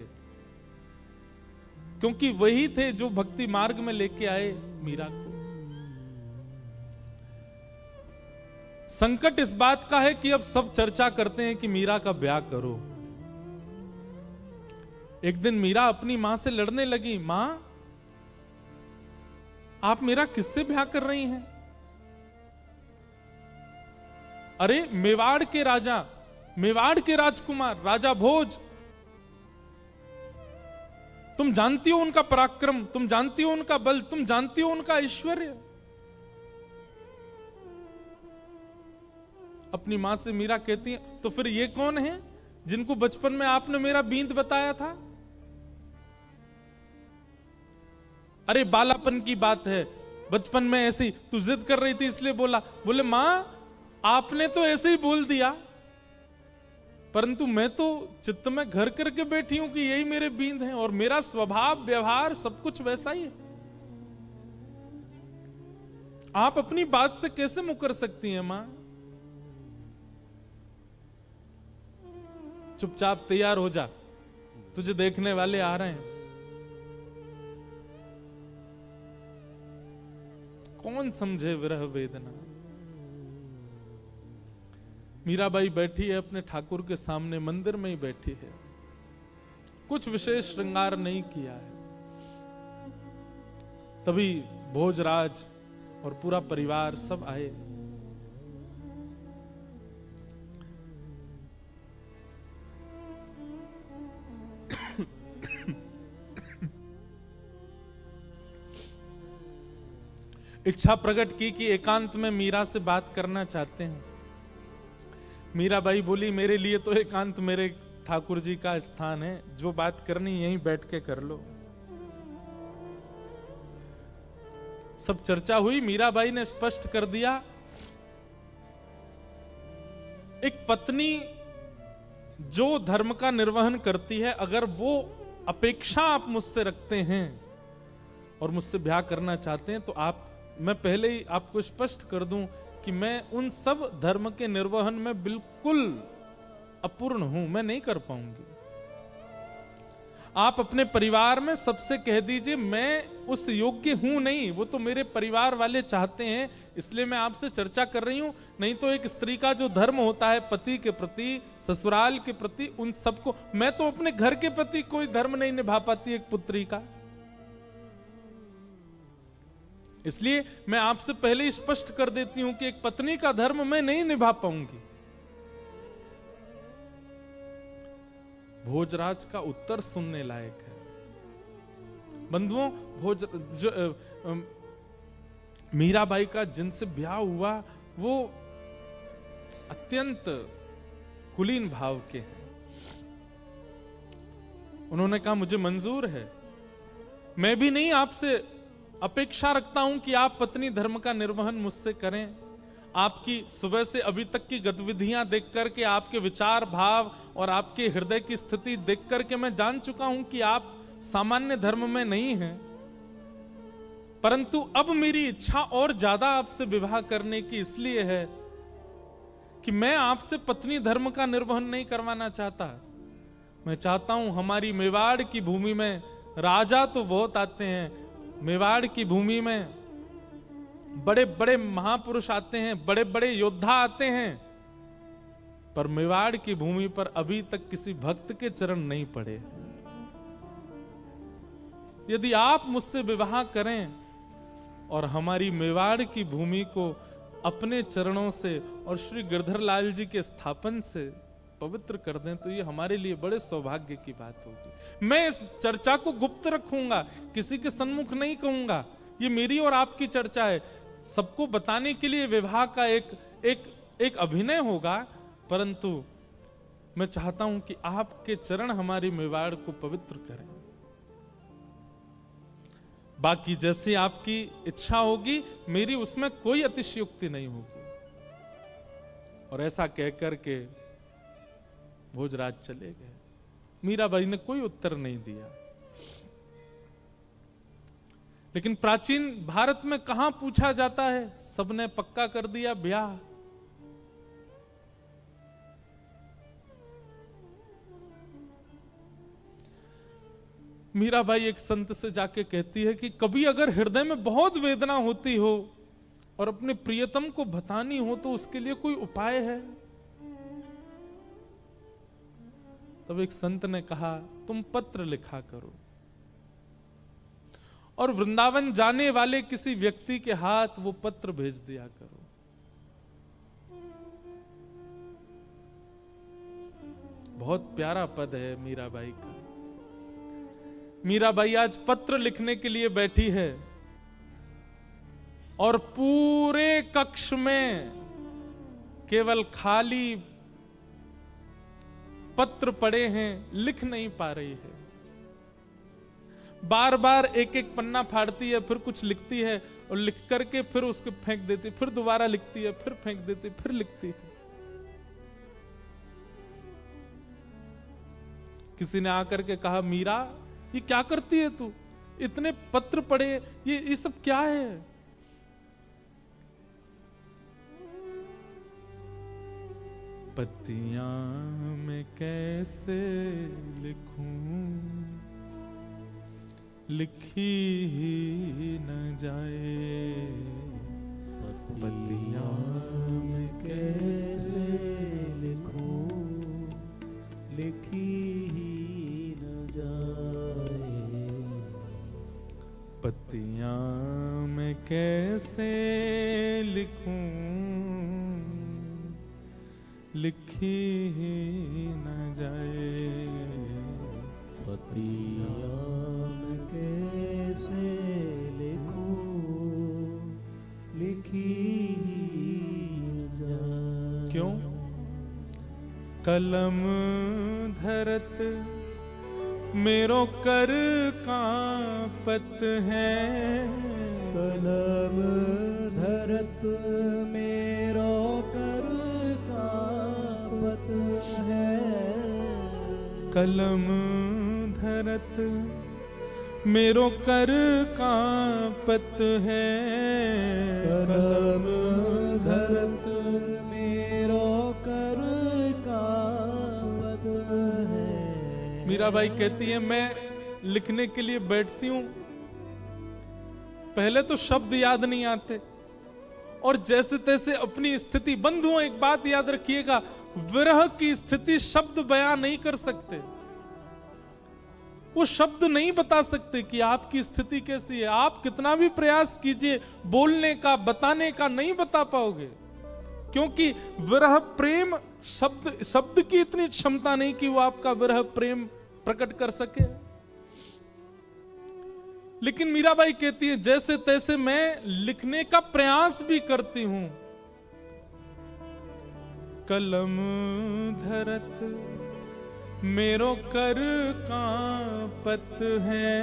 क्योंकि वही थे जो भक्ति मार्ग में लेके आए मीरा को। संकट इस बात का है कि अब सब चर्चा करते हैं कि मीरा का ब्याह करो। एक दिन मीरा अपनी मां से लड़ने लगी, मां आप मेरा किससे ब्याह कर रही हैं? अरे मेवाड़ के राजा, मेवाड़ के राजकुमार राजा भोज, तुम जानती हो उनका पराक्रम, तुम जानती हो उनका बल, तुम जानती हो उनका ऐश्वर्य। अपनी मां से मीरा कहती है, तो फिर ये कौन है जिनको बचपन में आपने मेरा बींद बताया था? अरे बालापन की बात है, बचपन में ऐसी तू जिद कर रही थी इसलिए बोला। बोले मां आपने तो ऐसे ही बोल दिया, परंतु मैं तो चित्त में घर करके बैठी हूं कि यही मेरे बींद हैं और मेरा स्वभाव व्यवहार सब कुछ वैसा ही है। आप अपनी बात से कैसे मुकर सकती हैं मां? चुपचाप तैयार हो जा, तुझे देखने वाले आ रहे हैं। कौन समझे विरह वेदना। मीराबाई बैठी है अपने ठाकुर के सामने, मंदिर में ही बैठी है। कुछ विशेष श्रृंगार नहीं किया है। तभी भोजराज और पूरा परिवार सब आए। इच्छा प्रकट की कि एकांत में मीरा से बात करना चाहते हैं। मीराबाई बोली, मेरे लिए तो एकांत मेरे ठाकुर जी का स्थान है, जो बात करनी यहीं बैठ के कर लो। सब चर्चा हुई। मीराबाई ने स्पष्ट कर दिया, एक पत्नी जो धर्म का निर्वहन करती है, अगर वो अपेक्षा आप मुझसे रखते हैं और मुझसे ब्याह करना चाहते हैं, तो मैं पहले ही आपको स्पष्ट कर दूं कि मैं उन सब धर्म के निर्वहन में बिल्कुल अपूर्ण हूं, मैं नहीं कर पाऊंगी। आप अपने परिवार में सबसे कह दीजिए, मैं उस योग्य हूं नहीं, वो तो मेरे परिवार वाले चाहते हैं, इसलिए मैं आपसे चर्चा कर रही हूं। नहीं तो एक स्त्री का जो धर्म होता है पति के प्रति, ससुराल के प्रति, उन सबको, मैं तो अपने घर के प्रति कोई धर्म नहीं निभा पाती एक पुत्री का। इसलिए मैं आपसे पहले ही स्पष्ट कर देती हूं कि एक पत्नी का धर्म मैं नहीं निभा पाऊंगी। भोजराज का उत्तर सुनने लायक है। बंधुओं, मीराबाई का जिनसे ब्याह हुआ वो अत्यंत कुलीन भाव के हैं। उन्होंने कहा, मुझे मंजूर है, मैं भी नहीं आपसे अपेक्षा रखता हूं कि आप पत्नी धर्म का निर्वहन मुझसे करें। आपकी सुबह से अभी तक की गतिविधियां देख करके, आपके विचार भाव और आपके हृदय की स्थिति देख करके मैं जान चुका हूं कि आप सामान्य धर्म में नहीं हैं। परंतु अब मेरी इच्छा और ज्यादा आपसे विवाह करने की इसलिए है कि मैं आपसे पत्नी धर्म का निर्वहन नहीं करवाना चाहता। मैं चाहता हूं, हमारी मेवाड़ की भूमि में राजा तो बहुत आते हैं, मेवाड़ की भूमि में बड़े बड़े महापुरुष आते हैं, बड़े बड़े योद्धा आते हैं, पर मेवाड़ की भूमि पर अभी तक किसी भक्त के चरण नहीं पड़े। यदि आप मुझसे विवाह करें और हमारी मेवाड़ की भूमि को अपने चरणों से और श्री गिरधर लाल जी के स्थापन से पवित्र कर दें, तो ये हमारे लिए बड़े सौभाग्य की बात होगी। मैं इस चर्चा को गुप्त रखूंगा, किसी के सन्मुख नहीं कहूंगा। ये मेरी और आपकी चर्चा है, सबको बताने के लिए विवाह का एक अभिनय होगा, परंतु मैं चाहता हूं कि आपके चरण हमारी मेवाड़ को पवित्र करें। बाकी जैसी आपकी इच्छा होगी, मेरी उसमें कोई अतिशयोक्ति नहीं होगी। और ऐसा कहकर के भोजराज चले गए। मीराबाई ने कोई उत्तर नहीं दिया। लेकिन प्राचीन भारत में कहां पूछा जाता है, सबने पक्का कर दिया ब्याह। मीराबाई एक संत से जाके कहती है कि कभी अगर हृदय में बहुत वेदना होती हो और अपने प्रियतम को बतानी हो, तो उसके लिए कोई उपाय है? तब एक संत ने कहा, तुम पत्र लिखा करो और वृंदावन जाने वाले किसी व्यक्ति के हाथ वो पत्र भेज दिया करो। बहुत प्यारा पद है मीराबाई का। मीराबाई आज पत्र लिखने के लिए बैठी है और पूरे कक्ष में केवल खाली पत्र पड़े हैं, लिख नहीं पा रही है। बार बार एक एक पन्ना फाड़ती है, फिर कुछ लिखती है और लिख करके फिर उसको फेंक देती, फिर दोबारा लिखती है, फिर फेंक देती, फिर लिखती है। किसी ने आकर के कहा, मीरा ये क्या करती है तू, इतने पत्र पड़े, ये सब क्या है? पत्तियां मैं कैसे लिखूं, लिखी ही न जाए। पत्तियां मैं कैसे लिखूं, लिखी ही न जाए। पत्तियां मैं कैसे लिखूं, लिखी ही न जाए। पत्तियां मैं कैसे लिखूं, लिखी न जाए। क्यों? कलम धरत मेरो कर कांपत है, कलम धरत मेरो कर कांपत है। कलम धरत मेरो कर कांपत है, कलम धरत मेरो कर कांपत है। मीराबाई कहती है मैं लिखने के लिए बैठती हूं, पहले तो शब्द याद नहीं आते और जैसे तैसे अपनी स्थिति। बंधुओं एक बात याद रखिएगा, विरह की स्थिति शब्द बयां नहीं कर सकते। वो शब्द नहीं बता सकते कि आपकी स्थिति कैसी है। आप कितना भी प्रयास कीजिए बोलने का, बताने का, नहीं बता पाओगे, क्योंकि विरह प्रेम शब्द की इतनी क्षमता नहीं कि वो आपका विरह प्रेम प्रकट कर सके। लेकिन मीराबाई कहती है जैसे तैसे मैं लिखने का प्रयास भी करती हूं। कलम धरत मेरो कर कांपत है,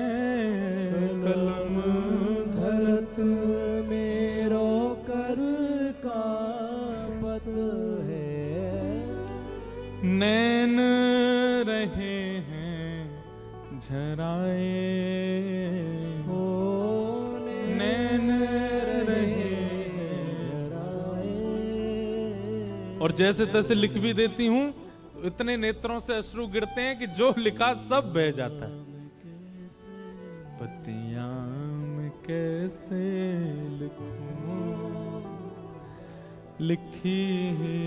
कलम धरत मेरो कर कांपत है। नैन रहे हैं झराए, हो नैन रहे झराए। और जैसे तैसे लिख भी देती हूं तो इतने नेत्रों से अश्रु गिरते हैं कि जो लिखा सब बह जाता है। पत्तियां मैं कैसे लिखूं, लिखी ही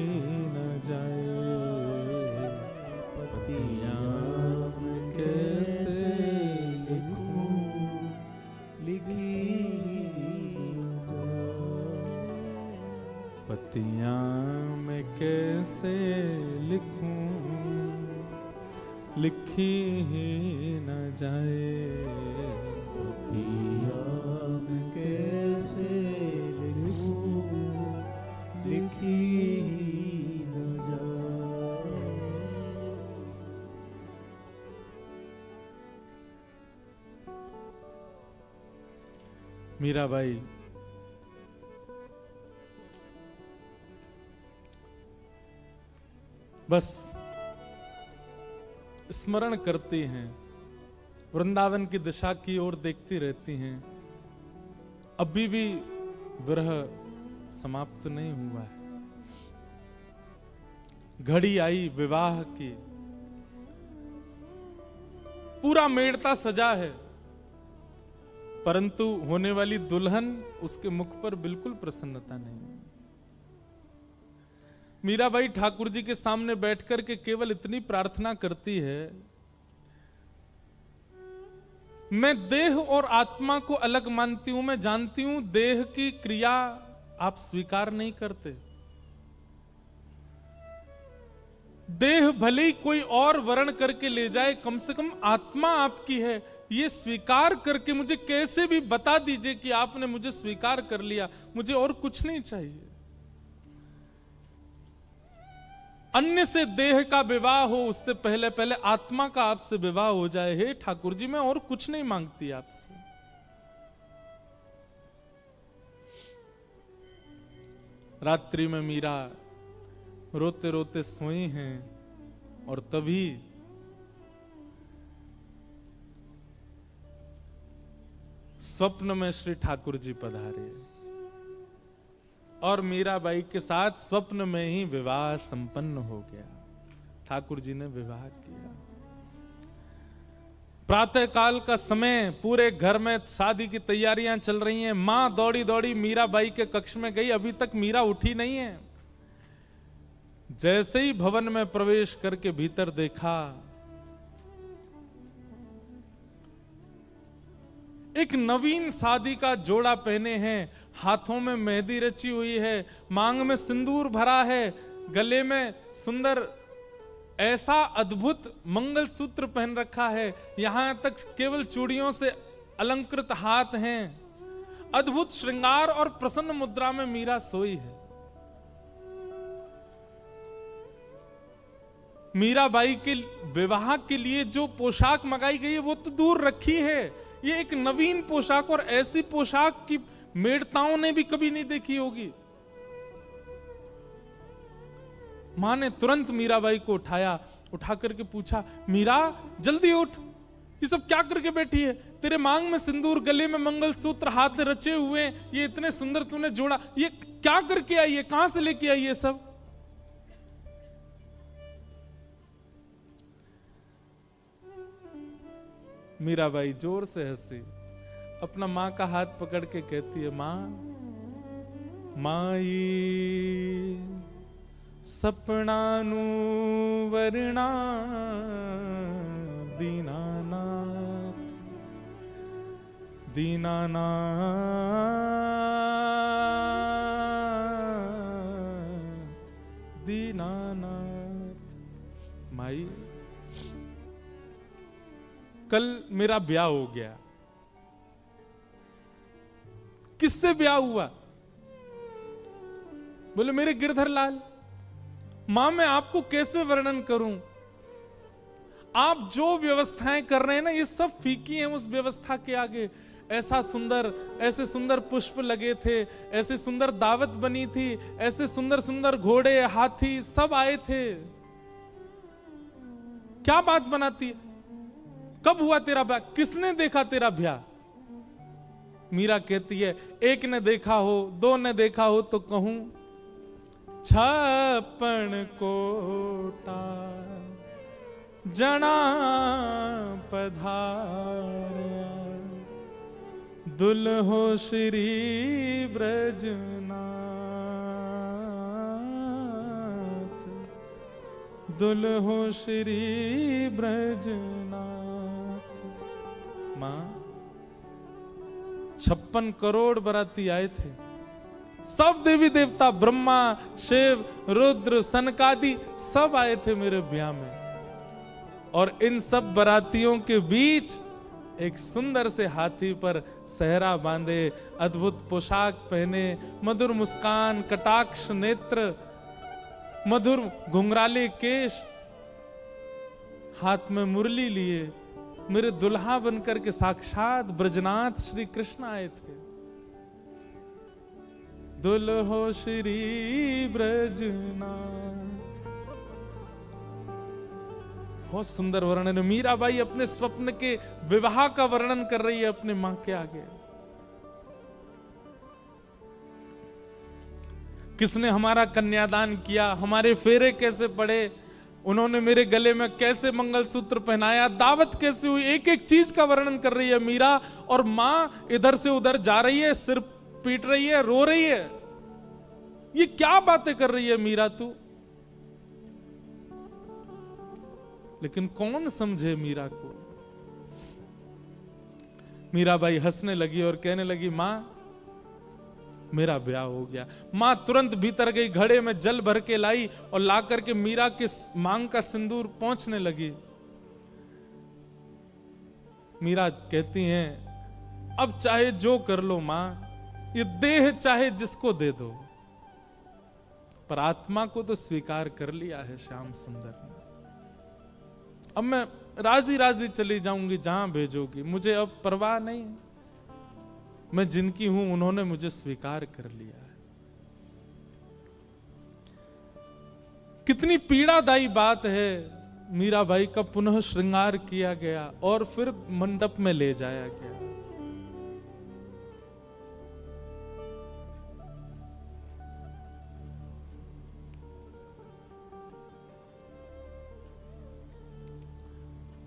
न जाए। पत्तियां मैं कैसे लिखूं, लिखी न जाए। पत्तियां मैं कैसे लिखूं, लिखी ही न जाए। पत्तियां मैं कैसे लिखूं, लिखी न जाए। मीराबाई बस स्मरण करती हैं, वृंदावन की दिशा की ओर देखती रहती हैं। अभी भी विरह समाप्त नहीं हुआ है। घड़ी आई विवाह की, पूरा मेड़ता सजा है, परंतु होने वाली दुल्हन उसके मुख पर बिल्कुल प्रसन्नता नहीं। मीराबाई ठाकुर जी के सामने बैठकर के केवल इतनी प्रार्थना करती है, मैं देह और आत्मा को अलग मानती हूं। मैं जानती हूं देह की क्रिया आप स्वीकार नहीं करते। देह भले ही कोई और वर्ण करके ले जाए, कम से कम आत्मा आपकी है, ये स्वीकार करके मुझे कैसे भी बता दीजिए कि आपने मुझे स्वीकार कर लिया। मुझे और कुछ नहीं चाहिए। अन्य से देह का विवाह हो, उससे पहले पहले आत्मा का आपसे विवाह हो जाए। हे ठाकुर जी, मैं और कुछ नहीं मांगती आपसे। रात्रि में मीरा रोते रोते सोई हैं और तभी स्वप्न में श्री ठाकुर जी पधारे और मीराबाई के साथ स्वप्न में ही विवाह संपन्न हो गया। ठाकुर जी ने विवाह किया। प्रातः काल का समय, पूरे घर में शादी की तैयारियां चल रही हैं। मां दौड़ी दौड़ी मीराबाई के कक्ष में गई, अभी तक मीरा उठी नहीं है। जैसे ही भवन में प्रवेश करके भीतर देखा, एक नवीन शादी का जोड़ा पहने हैं, हाथों में मेहंदी रची हुई है, मांग में सिंदूर भरा है, गले में सुंदर ऐसा अद्भुत मंगलसूत्र पहन रखा है, यहां तक केवल चूड़ियों से अलंकृत हाथ हैं। अद्भुत श्रृंगार और प्रसन्न मुद्रा में मीरा सोई है। मीराबाई के विवाह के लिए जो पोशाक मंगाई गई है वो तो दूर रखी है, ये एक नवीन पोशाक, और ऐसी पोशाक की मेड़ताओं ने भी कभी नहीं देखी होगी। मां ने तुरंत मीराबाई को उठाया, उठा करके पूछा, मीरा जल्दी उठ, ये सब क्या करके बैठी है? तेरे मांग में सिंदूर, गले में मंगलसूत्र, हाथ रचे हुए, ये इतने सुंदर तूने जोड़ा, ये क्या करके आई है? कहां से लेके आई है सब? मीराबाई जोर से हंसी, अपना मां का हाथ पकड़ के कहती है, माई सपनानु वरना दीनानाथ, दीनानाथ, दीनानाथ। माई कल मेरा ब्याह हो गया। किससे ब्याह हुआ? बोले मेरे गिरधर लाल। मां मैं आपको कैसे वर्णन करूं? आप जो व्यवस्थाएं कर रहे हैं ना, ये सब फीकी हैं उस व्यवस्था के आगे। ऐसा सुंदर, ऐसे सुंदर पुष्प लगे थे, ऐसे सुंदर दावत बनी थी, ऐसे सुंदर सुंदर घोड़े, हाथी सब आए थे। क्या बात बनाती है? कब हुआ तेरा ब्याह? किसने देखा तेरा ब्याह? मीरा कहती है, एक ने देखा हो, दो ने देखा हो तो कहूं, 56 कोटा जना पधारया, दुल्हो श्री ब्रजनाथ, दुल्हो श्री ब्रजनाथ। मां 56 करोड़ बराती आए थे, सब देवी देवता, ब्रह्मा, शिव, रुद्र, सनकादि सब आए थे मेरे ब्याह में। और इन सब बरातियों के बीच एक सुंदर से हाथी पर सहरा बांधे, अद्भुत पोशाक पहने, मधुर मुस्कान, कटाक्ष नेत्र, मधुर घुंघराले केश, हाथ में मुरली लिए मेरे दुल्हा बनकर के साक्षात ब्रजनाथ श्री कृष्ण आए थे। दुल्हो श्री ब्रजनाथ। बहुत सुंदर वर्णन है। मीराबाई अपने स्वप्न के विवाह का वर्णन कर रही है अपने मां के आगे। किसने हमारा कन्यादान किया, हमारे फेरे कैसे पड़े, उन्होंने मेरे गले में कैसे मंगलसूत्र पहनाया, दावत कैसे हुई, एक एक चीज का वर्णन कर रही है मीरा। और मां इधर से उधर जा रही है, सिर पीट रही है, रो रही है। ये क्या बातें कर रही है मीरा तू? लेकिन कौन समझे मीरा को? मीराबाई हंसने लगी और कहने लगी, मां मेरा ब्याह हो गया। मां तुरंत भीतर गई, घड़े में जल भर के लाई और ला करके मीरा के मांग का सिंदूर पोंछने लगी। मीरा कहती हैं, अब चाहे जो कर लो मां, ये देह चाहे जिसको दे दो, पर आत्मा को तो स्वीकार कर लिया है श्याम सुंदर ने। अब मैं राजी राजी चली जाऊंगी जहां भेजोगी, मुझे अब परवाह नहीं। मैं जिनकी हूं उन्होंने मुझे स्वीकार कर लिया है। कितनी पीड़ादायी बात है। मीराबाई का पुनः श्रृंगार किया गया और फिर मंडप में ले जाया गया।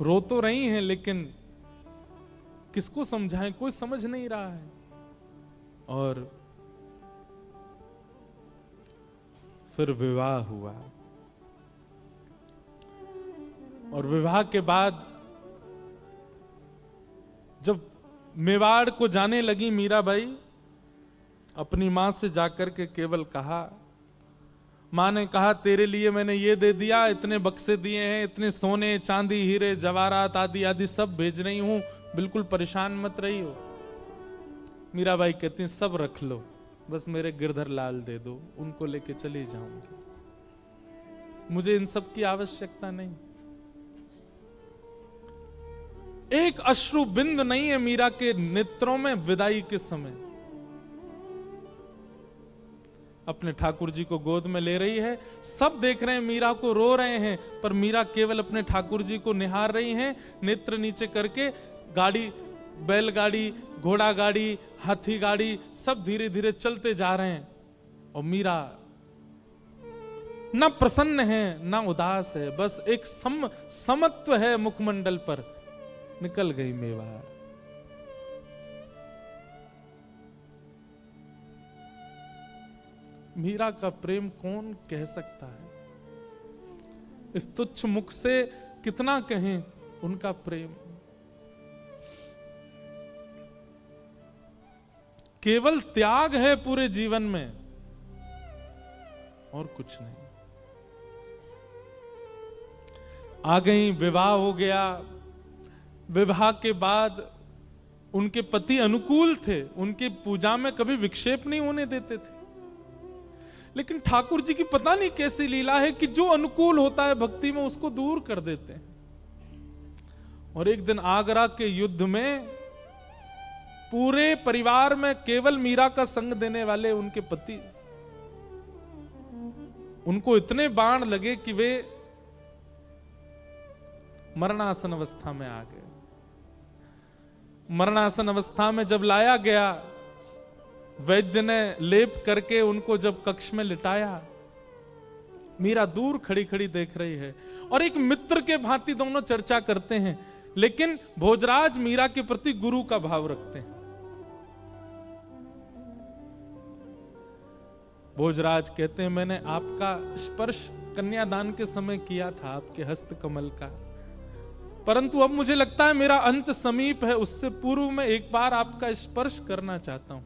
रो तो रही हैं, लेकिन किसको समझाएं, कोई समझ नहीं रहा है। और फिर विवाह हुआ, और विवाह के बाद जब मेवाड़ को जाने लगी मीराबाई, अपनी मां से जाकर के केवल कहा, मां ने कहा तेरे लिए मैंने ये दे दिया, इतने बक्से दिए हैं, इतने सोने चांदी हीरे जवाहरात आदि आदि सब भेज रही हूं, बिल्कुल परेशान मत रही हो। मीराबाई कहती हैं सब रख लो, बस मेरे गिरधर लाल दे दो, उनको लेके चली जाऊंगी, मुझे इन सब की आवश्यकता नहीं। एक अश्रु बिंद नहीं है मीरा के नेत्रों में विदाई के समय। अपने ठाकुर जी को गोद में ले रही है, सब देख रहे हैं मीरा को, रो रहे हैं, पर मीरा केवल अपने ठाकुर जी को निहार रही हैं, नेत्र नीचे करके। गाड़ी, बैलगाड़ी, घोड़ा गाड़ी, हाथी गाड़ी सब धीरे धीरे चलते जा रहे हैं, और मीरा ना प्रसन्न है ना उदास है, बस एक समत्व है मुखमंडल पर। निकल गई मेवाड़। मीरा का प्रेम कौन कह सकता है? इस तुच्छ मुख से कितना कहें उनका प्रेम। केवल त्याग है पूरे जीवन में, और कुछ नहीं। आ गई, विवाह हो गया। विवाह के बाद उनके पति अनुकूल थे, उनकी पूजा में कभी विक्षेप नहीं होने देते थे। लेकिन ठाकुर जी की पता नहीं कैसी लीला है कि जो अनुकूल होता है भक्ति में उसको दूर कर देते हैं। और एक दिन आगरा के युद्ध में पूरे परिवार में केवल मीरा का संग देने वाले उनके पति, उनको इतने बाण लगे कि वे मरणासन अवस्था में आ गए। मरणासन अवस्था में जब लाया गया, वैद्य ने लेप करके उनको जब कक्ष में लिटाया, मीरा दूर खड़ी खड़ी देख रही है, और एक मित्र के भांति दोनों चर्चा करते हैं। लेकिन भोजराज मीरा के प्रति गुरु का भाव रखते हैं। भोजराज कहते हैं मैंने आपका स्पर्श कन्यादान के समय किया था, आपके हस्त कमल का, परंतु अब मुझे लगता है मेरा अंत समीप है, उससे पूर्व में एक बार आपका स्पर्श करना चाहता हूं।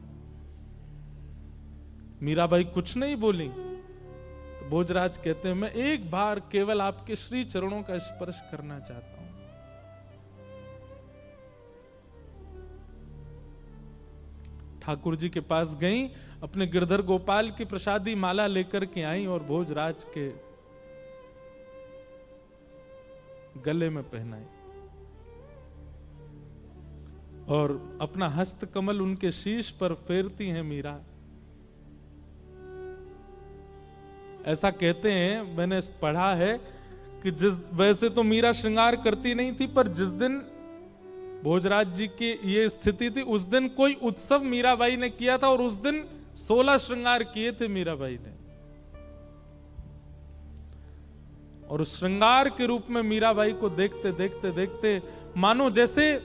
मीराबाई कुछ नहीं बोली। तो भोजराज कहते हैं मैं एक बार केवल आपके श्री चरणों का स्पर्श करना चाहता हूं। ठाकुर जी के पास गई, अपने गिरधर गोपाल की प्रसादी माला लेकर के आई और भोजराज के गले में पहनाई, और अपना हस्त कमल उनके शीश पर फेरती हैं मीरा। ऐसा कहते हैं, मैंने पढ़ा है कि वैसे तो मीरा श्रृंगार करती नहीं थी, पर जिस दिन भोजराज जी की ये स्थिति थी, उस दिन कोई उत्सव मीराबाई ने किया था, और उस दिन 16 श्रृंगार किए थे मीराबाई ने। और उस श्रृंगार के रूप में मीराबाई को देखते देखते देखते मानो जैसे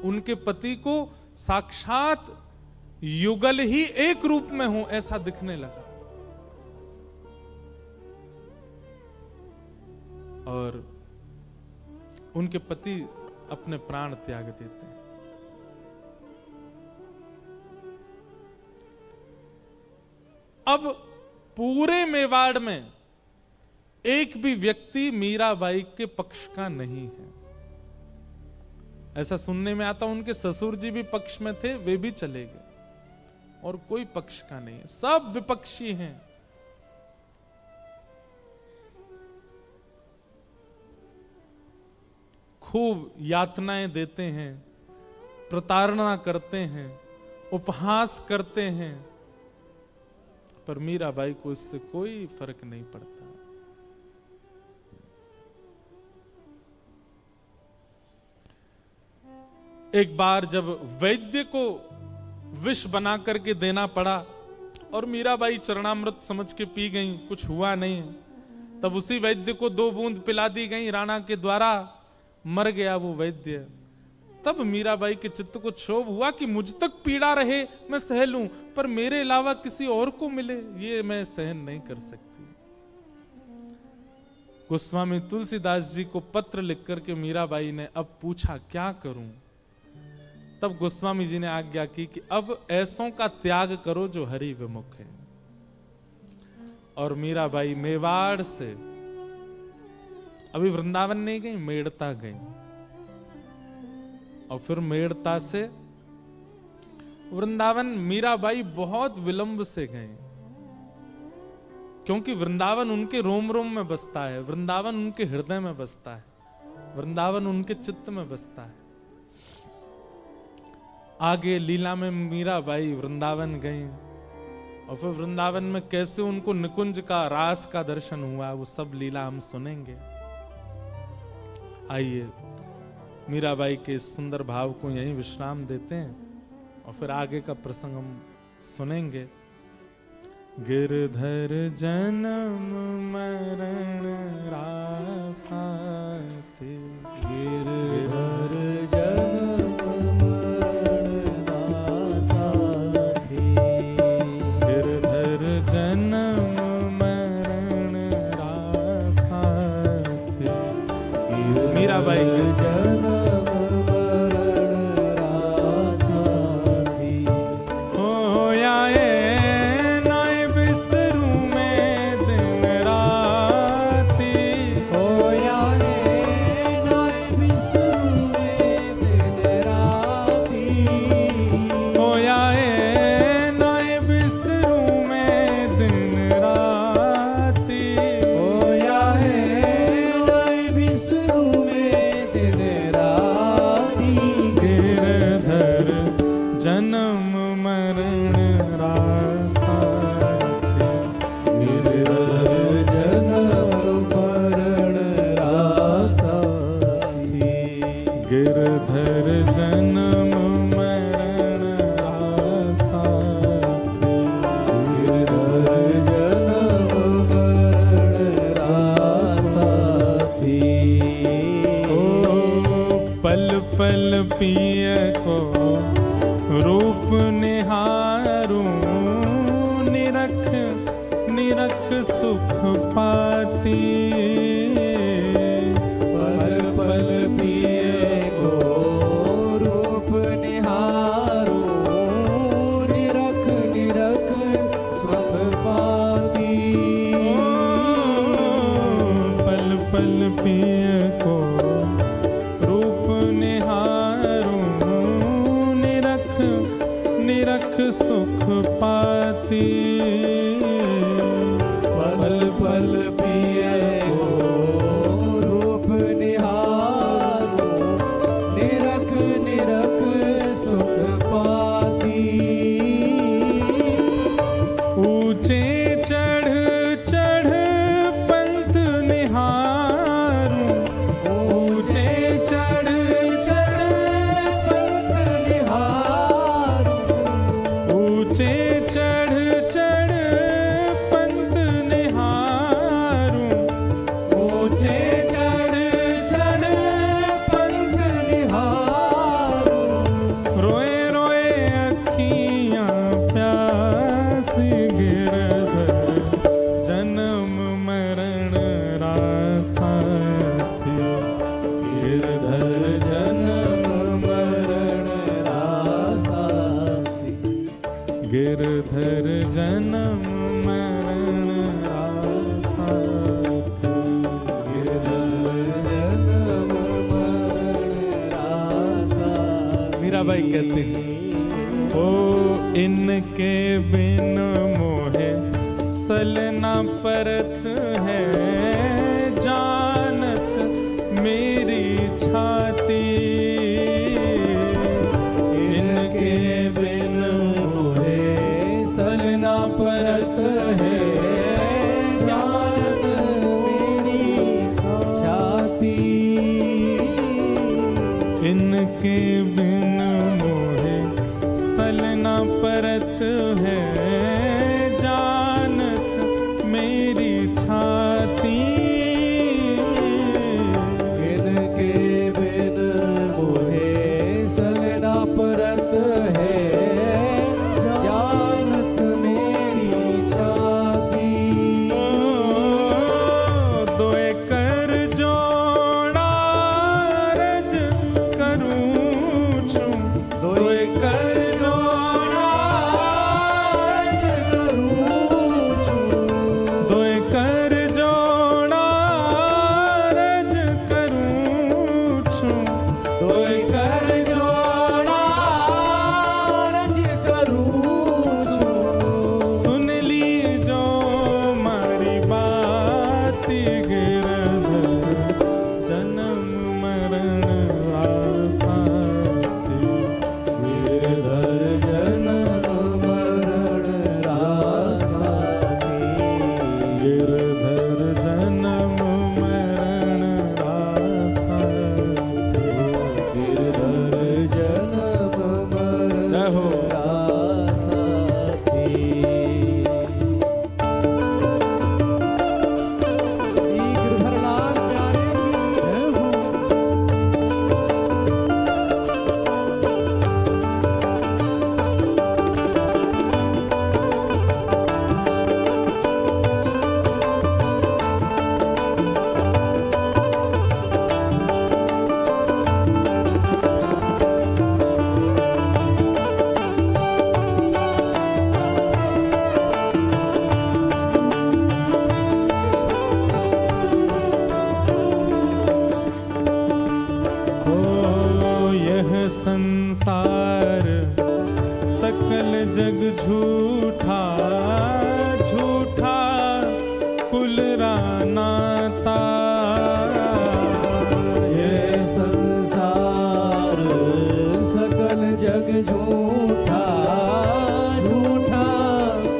उनके पति को साक्षात युगल ही एक रूप में हो, ऐसा दिखने लगा। और उनके पति अपने प्राण त्याग देते हैं। अब पूरे मेवाड़ में एक भी व्यक्ति मीराबाई के पक्ष का नहीं है। ऐसा सुनने में आता, उनके ससुर जी भी पक्ष में थे, वे भी चले गए, और कोई पक्ष का नहीं है, सब विपक्षी हैं। खूब यातनाएं देते हैं, प्रताड़ना करते हैं, उपहास करते हैं, पर मीराबाई को इससे कोई फर्क नहीं पड़ता। एक बार जब वैद्य को विष बना करके देना पड़ा और मीराबाई चरणामृत समझ के पी गई, कुछ हुआ नहीं, तब उसी वैद्य को 2 बूंद पिला दी गई राणा के द्वारा, मर गया वो वैद्य। तब मीराबाई के चित्त को क्षोभ हुआ कि मुझ तक पीड़ा रहे मैं सह लूं, पर मेरे अलावा किसी और को मिले ये मैं सहन नहीं कर सकती। गोस्वामी तुलसीदास जी को पत्र लिख करके मीराबाई ने अब पूछा क्या करूं। तब गोस्वामी जी ने आज्ञा की कि अब ऐसों का त्याग करो जो हरि विमुख है। और मीराबाई मेवाड़ से अभी वृंदावन नहीं गई, मेड़ता गई, और फिर मेड़ता से वृंदावन मीराबाई बहुत विलंब से गए, क्योंकि वृंदावन उनके रोम रोम में बसता है, वृंदावन उनके हृदय में बसता है, वृंदावन उनके चित्त में बसता है। आगे लीला में मीराबाई वृंदावन गई, और फिर वृंदावन में कैसे उनको निकुंज का, रास का दर्शन हुआ, वो सब लीला हम सुनेंगे। आइए मीराबाई के इस सुंदर भाव को यहीं विश्राम देते हैं, और फिर आगे का प्रसंग हम सुनेंगे। गिरधर जन्म मरण रासा थे, गिरधर जन्म मरण रासा थे, गिरधर जन्म मरण रासा थे। मीराबाई जन्म मरण रासा थे, होया नाय बिस्तरू में दिन राती, होया नाय बिस्तरू में दिन राती, होया नाय बिस्तरू में दिन राती, होया नाय बिस्तरू में दिन राती, गिरधर जन्म मरण रासा थे, गिरधर जन्म मरण रासा थे, गिरधर जन्म मरण रासा थे। गिरधर जन्म मरण रासा थे, ओ पल पल पिय को रूप निहारूं, निरख निरख सुख पाती, पल पल पिए को रूप निहारो, निरख निरख सुख पाती, पल पल पिय को रूप निहारूं, निरख निरख सुख पाती, पल पल पिए को रूप निहारो, निरख निरख सुख पाती, ऊंचे चढ़ चढ़ पंथ निहारूं, ऊंचे चढ़ चढ़ पंथ निहारो, ऊंचे चढ़ चढ़ पंथ निहारूं, ऊंचे चढ़ चढ़ पंथ निहारो, रोए रोए अखियां प्यासी, गिरधर जन्म मरण रासा थे, गिरधर जन्म मरण रासा थे, गिरधर जन्म मरण रासा थे। गिरधर जन्म मरण रासा थे। मीराबाई कहते हैं, ओ इनके बिन मोहे सलना परत है, जानत मेरी छाती, इनके बिन मोहे सलना परत है, जानत मेरी छाती, इनके बिन मोहे सलना परत है, जानत मेरी छाती, इनके बिन मोहे सलना परत है, जानत मेरी छाती, दोए कर जोड़ा रज करूं छूं, दो कोई कर जोड़ा रज करूं छू सुन लीजो मारी बात गिरधर जन्म मरण आसा गिरधर जन्म मरण रासा गिरधर जन्म मरण आसा गिरधर जन्म मरण जय हो। रासा गिरधर लाल प्यारे की जय हो। ओ यह संसार सकल जग झूठा झूठा कुल रानाता ये संसार सकल जग झूठा झूठा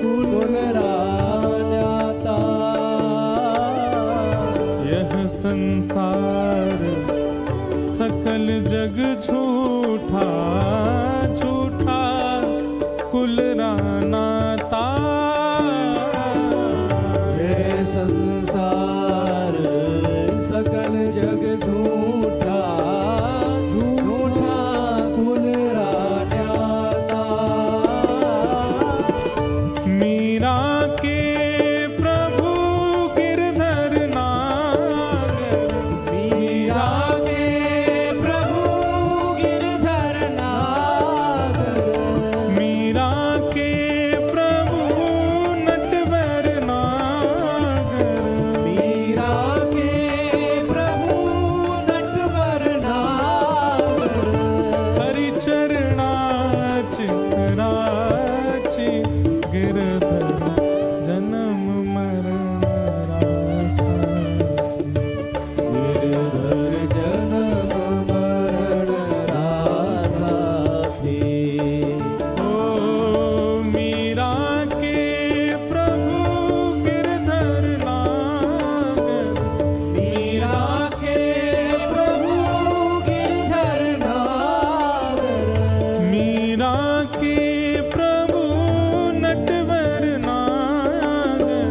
कुल रान्याता यह संसार सकल जग झूठा झूठा कुल रानाता ये संसार सकल जग झूठा झूठा कुल रान्याता मीरा के प्रभु गिरधर नागर मीरा के प्रभु गिरधर नागर मीरा के प्रभु नटवर नागर मीरा के प्रभु नटवर नागर हरिचरणा चितराची गिरधर जन्म मरण रासा गिरधर जन्म मरण रासा थी ओ मीरा के प्रभु गिरधर नागर मीरा के प्रभु गिरधर नागर मीरा के प्रभु नटवर नागर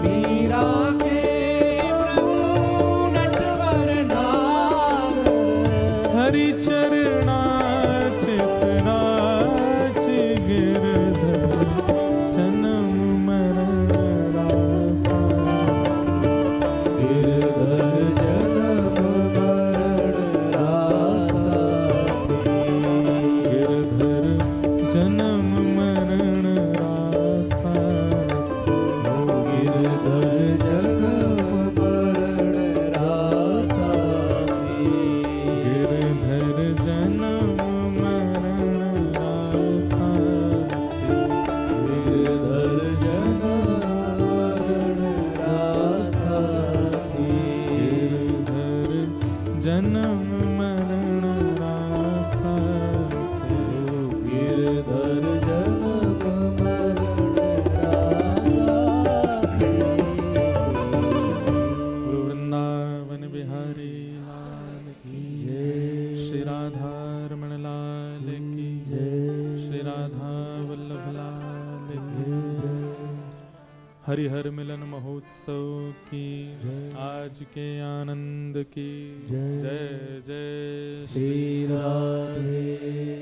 मीरा के प्रभु नटवर नागर हरिचरणा चितराच गिरधर जन्म मरण रासा गिरधर जन्म मरण रासा गिरधर जन्म मरण रासा गिरधर जन्म मरण रासा गिरधर जन्म मरण रासा गिरधर जन्म मरण रासा गिरधर जन्म मरण रासा गिरधर जन्म मरण रासा गुरु वृंदावन बिहारी लाल की जय। श्री राधा रमण लाल की जय। श्री राधा वल्लभ लाल की हरिहर मिलन महोत्सव की आज के आनंद की जय। जय जय श्री राधे।